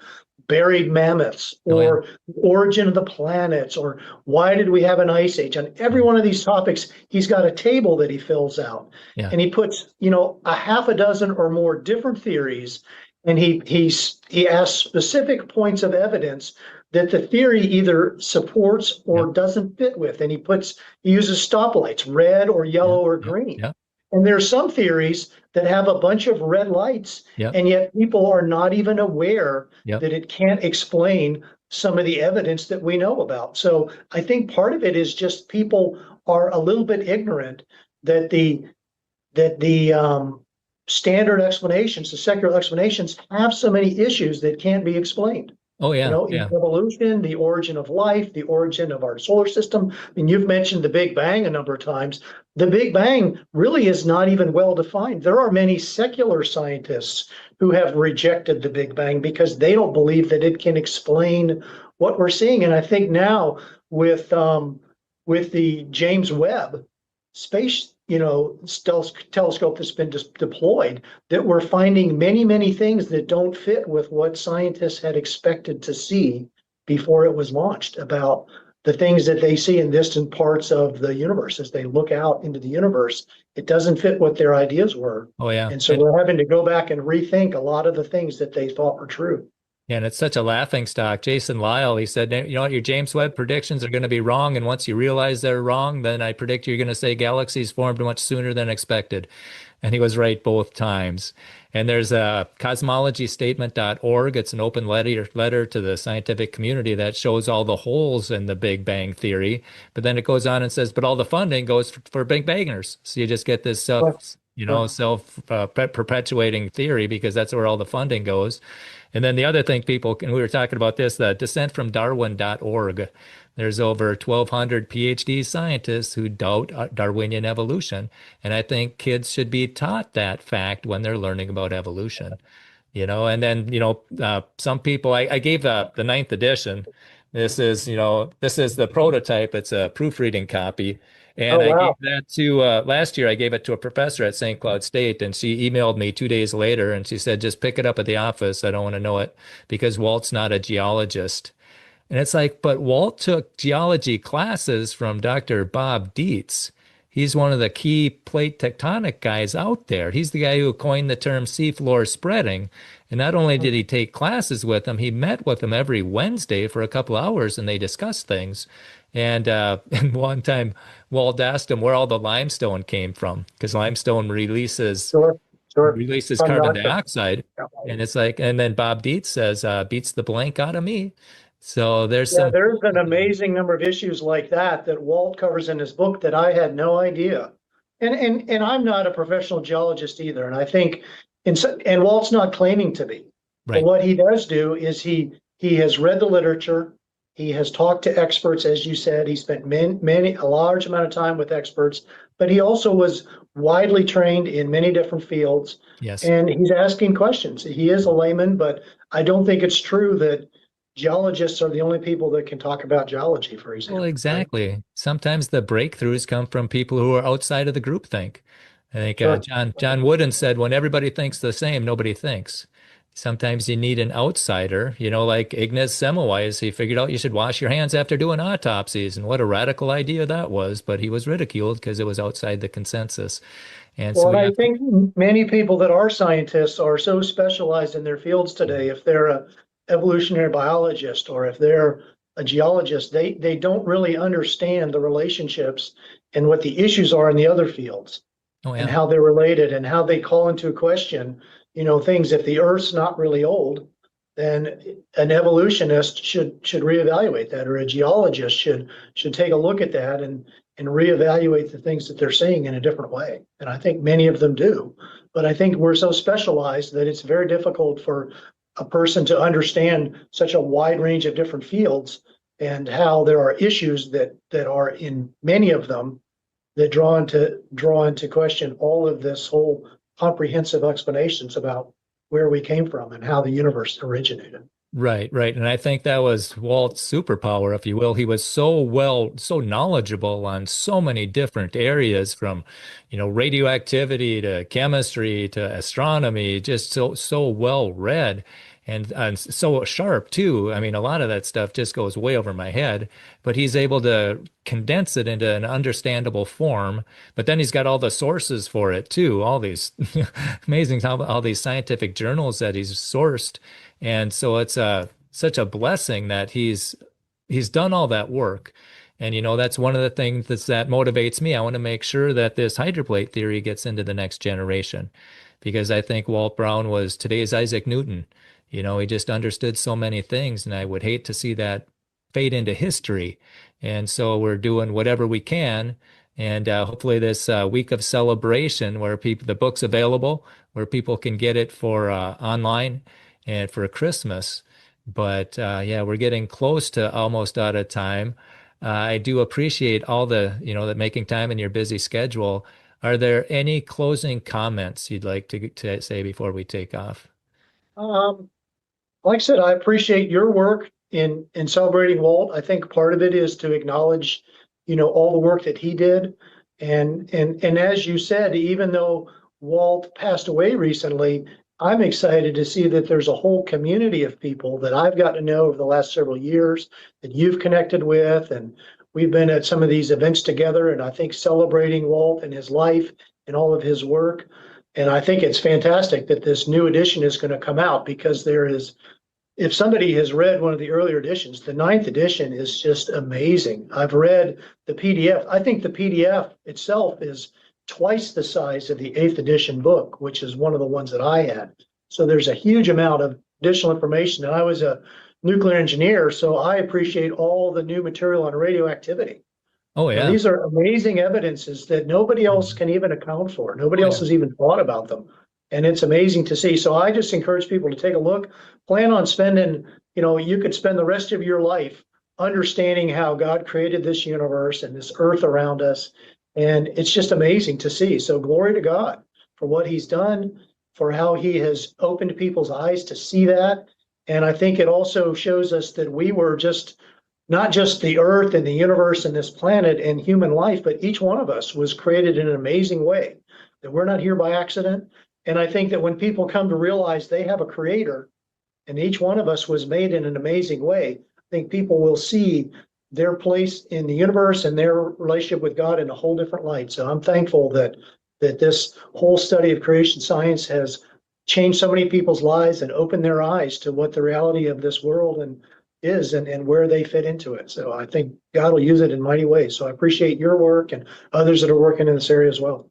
buried mammoths or origin of the planets, or why did we have an ice age? On every one of these topics, he's got a table that he fills out, and he puts, a half a dozen or more different theories, and he asks specific points of evidence that the theory either supports or doesn't fit with, and he uses stoplights, red or yellow or green. And there's some theories that have a bunch of red lights, and yet people are not even aware that it can't explain some of the evidence that we know about. So I think part of it is just people are a little bit ignorant that the standard explanations, the secular explanations, have so many issues that can't be explained. Evolution, the origin of life, the origin of our solar system. I mean, you've mentioned the Big Bang a number of times. The Big Bang really is not even well defined. There are many secular scientists who have rejected the Big Bang because they don't believe that it can explain what we're seeing. And I think now with the James Webb Space telescope that's been deployed, that we're finding many, many things that don't fit with what scientists had expected to see before it was launched, about the things that they see in distant parts of the universe. As they look out into the universe, it doesn't fit what their ideas were. And so we're having to go back and rethink a lot of the things that they thought were true. And it's such a laughing stock. Jason Lyle, he said, your James Webb predictions are going to be wrong. And once you realize they're wrong, then I predict you're going to say galaxies formed much sooner than expected. And he was right both times. And there's a cosmologystatement.org. It's an open letter to the scientific community that shows all the holes in the Big Bang theory. But then it goes on and says, but all the funding goes for Big Bangers. So you just get this self-perpetuating theory, because that's where all the funding goes. And then the other thing and we were talking about this, the descentfromdarwin.org. There's over 1,200 PhD scientists who doubt Darwinian evolution. And I think kids should be taught that fact when they're learning about evolution. And then, some people, I gave the 9th edition. This is the prototype. It's a proofreading copy. And I gave that to, last year, I gave it to a professor at St. Cloud State, and she emailed me 2 days later, and she said, just pick it up at the office. I don't want to know it, because Walt's not a geologist. And it's like, but Walt took geology classes from Dr. Bob Dietz. He's one of the key plate tectonic guys out there. He's the guy who coined the term seafloor spreading. And not only did he take classes with him, he met with him every Wednesday for a couple hours, and they discussed things. And one time, Walt asked him where all the limestone came from, because limestone releases carbon dioxide. And it's like, and then Bob Dietz says, beats the blank out of me. So there's an amazing number of issues like that Walt covers in his book that I had no idea. And I'm not a professional geologist either. And I think, and Walt's not claiming to be. But what he does do is he has read the literature. He has talked to experts, as you said. He spent a large amount of time with experts. but he also was widely trained in many different fields. Yes. And he's asking questions. He is a layman, but I don't think it's true that geologists are the only people that can talk about geology, for example. Well, right? exactly. Sometimes the breakthroughs come from people who are outside of the groupthink. I think Sure. John Wooden said, when everybody thinks the same, nobody thinks. Sometimes you need an outsider, like Ignaz Semmelweis. He figured out you should wash your hands after doing autopsies, and what a radical idea that was. But he was ridiculed because it was outside the consensus. And so Well, we I have think many people that are scientists are so specialized in their fields today. If they're a evolutionary biologist or if they're a geologist, they don't really understand the relationships and what the issues are in the other fields oh and yeah, how they're related and how they call into question, things. If the Earth's not really old, then an evolutionist should reevaluate that, or a geologist should take a look at that and reevaluate the things that they're saying in a different way. And I think many of them do. But I think we're so specialized that it's very difficult for a person to understand such a wide range of different fields and how there are issues that are in many of them that draw into question all of this whole comprehensive explanations about where we came from and how the universe originated. right. And I think that was Walt's superpower, if you will. He was so knowledgeable on so many different areas, from, radioactivity to chemistry to astronomy, just so well read. And so sharp too. I mean, a lot of that stuff just goes way over my head, but he's able to condense it into an understandable form. But then he's got all the sources for it too, all these amazing, all these scientific journals that he's sourced. And so it's such a blessing that he's done all that work. And that's one of the things that motivates me. I want to make sure that this hydroplate theory gets into the next generation, because I think Walt Brown was today's Isaac Newton. He just understood so many things, and I would hate to see that fade into history. And so we're doing whatever we can. And hopefully this week of celebration, where the book's available, where people can get it for online and for Christmas. But yeah, we're getting close to almost out of time. I do appreciate all the making time in your busy schedule. Are there any closing comments you'd like to say before we take off? Like I said, I appreciate your work in celebrating Walt. I think part of it is to acknowledge, all the work that he did. And as you said, even though Walt passed away recently, I'm excited to see that there's a whole community of people that I've gotten to know over the last several years that you've connected with. And we've been at some of these events together, and I think celebrating Walt and his life and all of his work. And I think it's fantastic that this new edition is going to come out, because if somebody has read one of the earlier editions, the 9th edition is just amazing. I've read the PDF. I think the PDF itself is twice the size of the 8th edition book, which is one of the ones that I had. So there's a huge amount of additional information. And I was a nuclear engineer, so I appreciate all the new material on radioactivity. Oh yeah. These are amazing evidences that nobody else can even account for. Nobody else has even thought about them. And it's amazing to see. So I just encourage people to take a look, plan on spending, you could spend the rest of your life understanding how God created this universe and this earth around us. And it's just amazing to see. So glory to God for what he's done, for how he has opened people's eyes to see that. And I think it also shows us that we were not just the earth and the universe and this planet and human life, but each one of us was created in an amazing way, that we're not here by accident. And I think that when people come to realize they have a creator and each one of us was made in an amazing way, I think people will see their place in the universe and their relationship with God in a whole different light. So I'm thankful that this whole study of creation science has changed so many people's lives and opened their eyes to what the reality of this world is and where they fit into it. So I think God will use it in mighty ways. So I appreciate your work and others that are working in this area as well.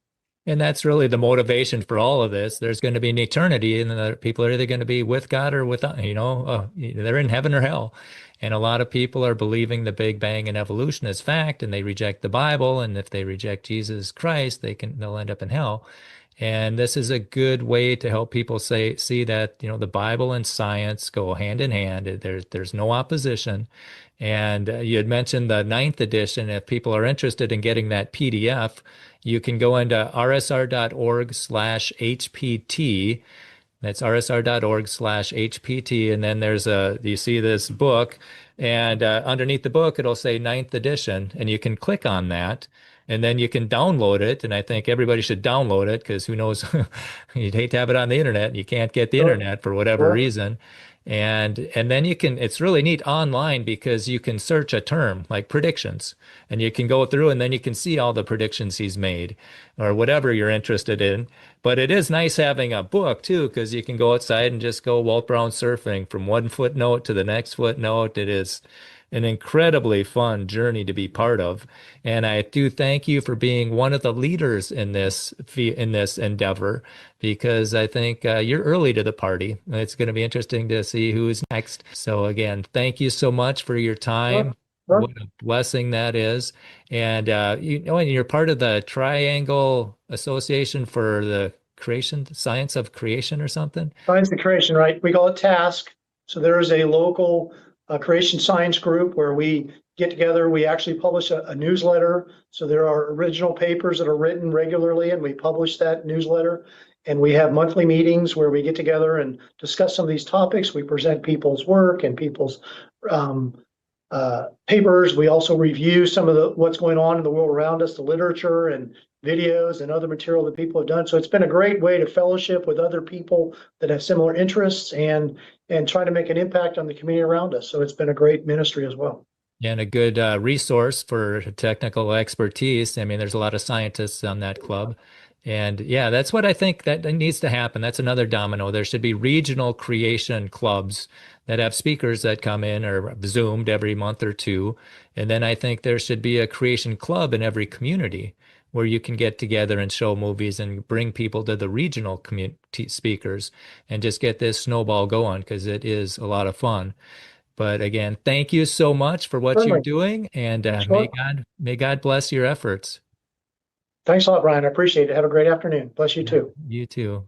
And that's really the motivation for all of this. There's going to be an eternity, and the people are either going to be with God or without, they're in heaven or hell. And a lot of people are believing the Big Bang and evolution is fact, and they reject the Bible. And if they reject Jesus Christ, they'll end up in hell. And this is a good way to help people see that, the Bible and science go hand in hand. There's no opposition. And you had mentioned the 9th edition. If people are interested in getting that PDF, you can go into rsr.org/HPT. That's rsr.org/HPT. And then you see this book, and underneath the book, it'll say 9th edition, and you can click on that. And then you can download it. And I think everybody should download it, because who knows, you'd hate to have it on the internet and you can't get the internet for whatever reason. And then it's really neat online, because you can search a term like predictions, and you can go through and then you can see all the predictions he's made or whatever you're interested in. But it is nice having a book too, because you can go outside and just go Walt Brown surfing from one footnote to the next footnote. It is an incredibly fun journey to be part of. And I do thank you for being one of the leaders in this endeavor, because I think you're early to the party. It's going to be interesting to see who's next. So again, thank you so much for your time. Sure. What a blessing that is. And and you're part of the Triangle Association for the Science of Creation or something. Science of creation, right? We call it TASK. So there is a local creation science group where we get together. We actually publish a newsletter. So there are original papers that are written regularly, and we publish that newsletter. And we have monthly meetings where we get together and discuss some of these topics. We present people's work and people's papers. We also review some of what's going on in the world around us, the literature and videos and other material that people have done. So it's been a great way to fellowship with other people that have similar interests and try to make an impact on the community around us. So it's been a great ministry as well. And a good resource for technical expertise. I mean, there's a lot of scientists on that club. And yeah, that's what I think that needs to happen. That's another domino. There should be regional creation clubs that have speakers that come in or Zoomed every month or two. And then I think there should be a creation club in every community where you can get together and show movies and bring people to the regional community speakers and just get this snowball going, because it is a lot of fun. But again, thank you so much for what you're doing, and Sure. may God bless your efforts. Thanks a lot, Brian. I appreciate it. Have a great afternoon. Bless you too. You too.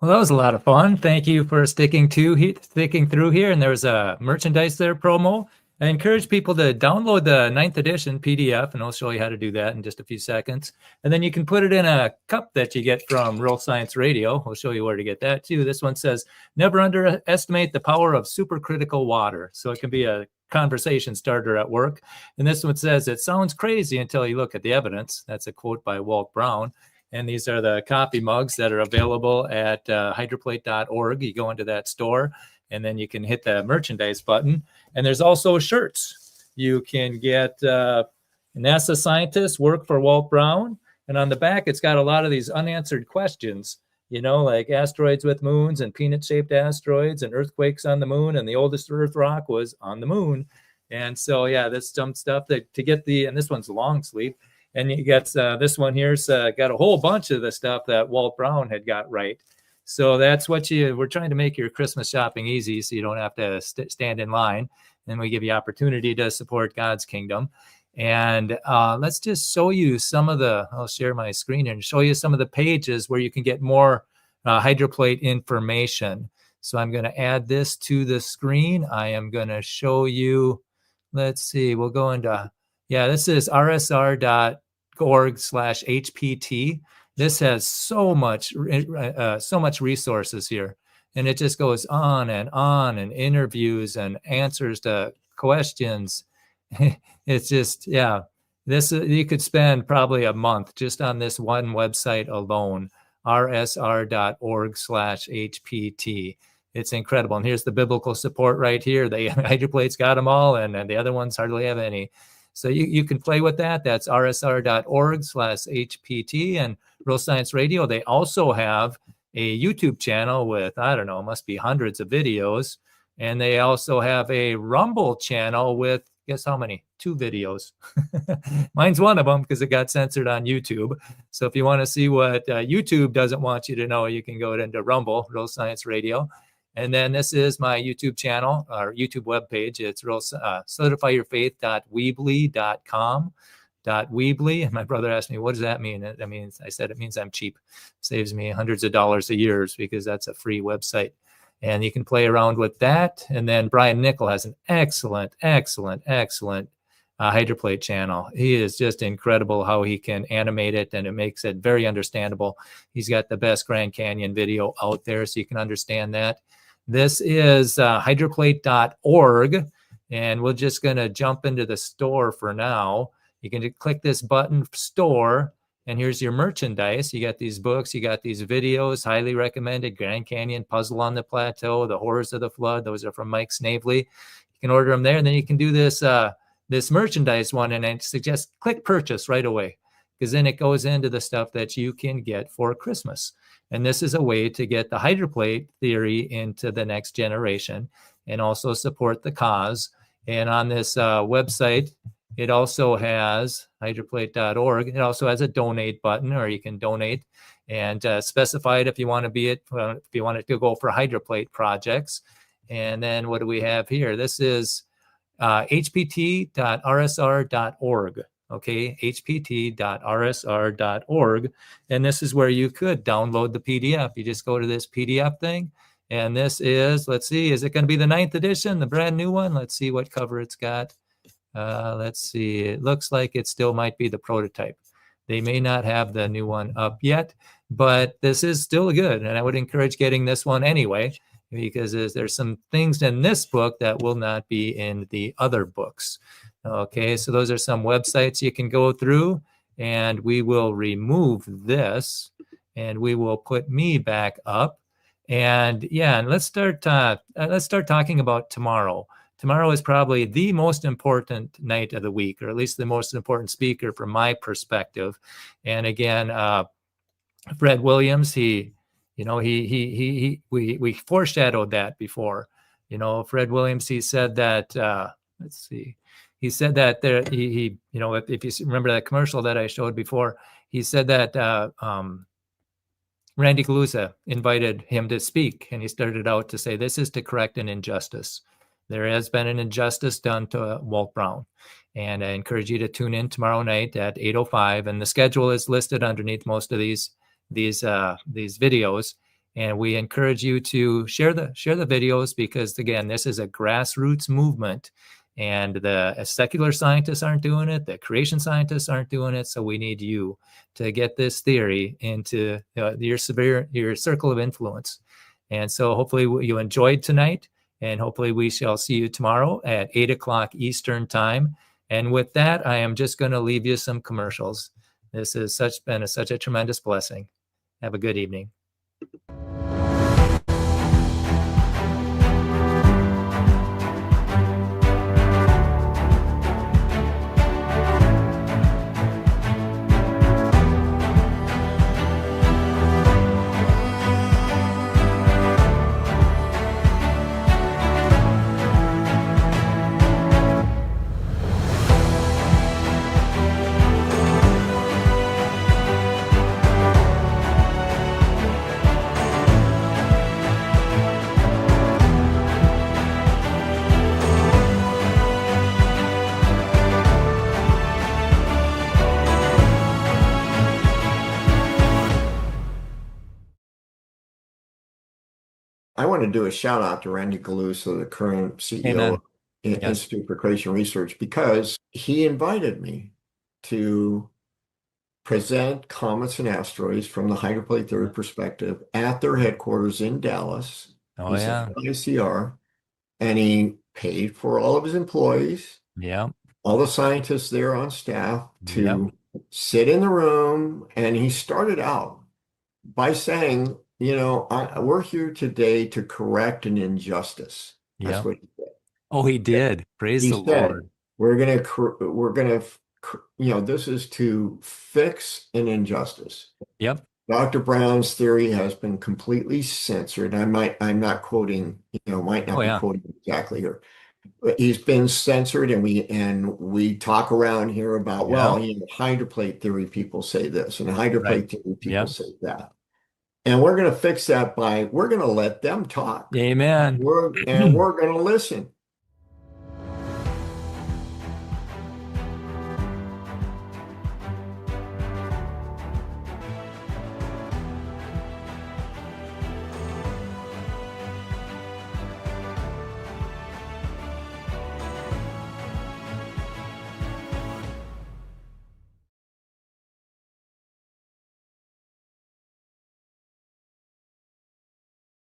Well, that was a lot of fun. Thank you for sticking through here. And there was a merchandise there promo. I encourage people to download the 9th edition PDF, and I'll show you how to do that in just a few seconds. And then you can put it in a cup that you get from Real Science Radio. We'll show you where to get that too. This one says, never underestimate the power of supercritical water. So it can be a conversation starter at work. And this one says, it sounds crazy until you look at the evidence. That's a quote by Walt Brown. And these are the coffee mugs that are available at hydroplate.org. You go into that store, and then you can hit the merchandise button. And there's also shirts. You can get NASA scientists work for Walt Brown. And on the back, it's got a lot of these unanswered questions, like asteroids with moons and peanut-shaped asteroids and earthquakes on the moon. And the oldest Earth rock was on the moon. And so, yeah, that's some stuff that to get and this one's long sleeve. And you get this one here's got a whole bunch of the stuff that Walt Brown had got right. So that's what we're trying to make your Christmas shopping easy, so you don't have to stand in line. And we give you opportunity to support God's kingdom. And let's just show you I'll share my screen and show you some of the pages where you can get more Hydroplate information. So I'm going to add this to the screen. I am going to show you, let's see, we'll go into, this is rsr.org/HPT. This has so much resources here, and it just goes on, and interviews and answers to questions. It's just, This you could spend probably a month just on this one website alone, rsr.org/HPT. It's incredible. And here's the biblical support right here. The Hydroplate's got them all, and the other ones hardly have any. So you can play with that. That's rsr.org/HPT. And Real Science Radio, they also have a YouTube channel with, I don't know, must be hundreds of videos. And they also have a Rumble channel with, guess how many? 2 videos. Mine's one of them because it got censored on YouTube. So if you want to see what YouTube doesn't want you to know, you can go into Rumble, Real Science Radio. And then this is my YouTube channel, or YouTube webpage. It's solidifyyourfaith.weebly.com. Weebly. And my brother asked me, what does that mean? I said, it means I'm cheap. Saves me hundreds of dollars a year because that's a free website. And you can play around with that. And then Brian Nickel has an excellent Hydroplate channel. He is just incredible how he can animate it, and it makes it very understandable. He's got the best Grand Canyon video out there, so you can understand that. This is hydroplate.org, and we're just going to jump into the store for now. You can click this button, store, and here's your merchandise. You got these books, you got these videos, highly recommended. Grand Canyon, Puzzle on the Plateau, The Horrors of the Flood. Those are from Mike Snavely. You can order them there, and then you can do this this merchandise one, and I suggest click purchase right away, because then it goes into the stuff that you can get for Christmas. And this is a way to get the Hydroplate theory into the next generation and also support the cause. And on this website, it also has hydroplate.org. It also has a donate button, or you can donate and specify it if you want to be it, if you want it to go for Hydroplate projects. And then what do we have here? This is hpt.rsr.org. Okay, hpt.rsr.org. And this is where you could download the PDF. You just go to this PDF thing. And this is, let's see, is it going to be the 9th edition, the brand new one? Let's see what cover it's got. Let's see. It looks like it still might be the prototype. They may not have the new one up yet, but this is still good. And I would encourage getting this one anyway, because there's some things in this book that will not be in the other books. Okay, so those are some websites you can go through, and we will remove this, and we will put me back up. And yeah, and let's start talking about tomorrow. Tomorrow is probably the most important night of the week, or at least the most important speaker from my perspective. And again, Fred Williams, we foreshadowed that before. Fred Williams, he said that, let's see, he said that there, if you remember that commercial that I showed before, he said that Randy Galuza invited him to speak, and he started out to say, this is to correct an injustice. There has been an injustice done to Walt Brown. And I encourage you to tune in tomorrow night at 8:05. And the schedule is listed underneath most of these videos. And we encourage you to share the videos, because again, this is a grassroots movement, and the secular scientists aren't doing it. The creation scientists aren't doing it. So we need you to get this theory into your circle of influence. And so hopefully you enjoyed tonight. And hopefully we shall see you tomorrow at 8 o'clock Eastern time. And with that, I am just going to leave you some commercials. This has been such a tremendous blessing. Have a good evening. I want to do a shout out to Randy Galuza, the current CEO of Institute for Creation Research, because he invited me to present comets and asteroids from the Hydroplate theory perspective at their headquarters in Dallas. Oh, yeah. ICR, and he paid for all of his employees. Yeah. all the scientists there on staff to Yep. sit in the room. And he started out by saying, we're here today to correct an injustice. That's Yep. what he said. Oh, he did. Praise He the said, Lord. this is to fix an injustice. Yep. Dr. Brown's theory has been completely censored. I'm not quoting, might not Oh, be yeah. quoting exactly here. But he's been censored, and we talk around here about, hydroplate theory people say this, and hydroplate theory people say that. And we're going to fix that we're going to let them talk. Amen. We're going to listen.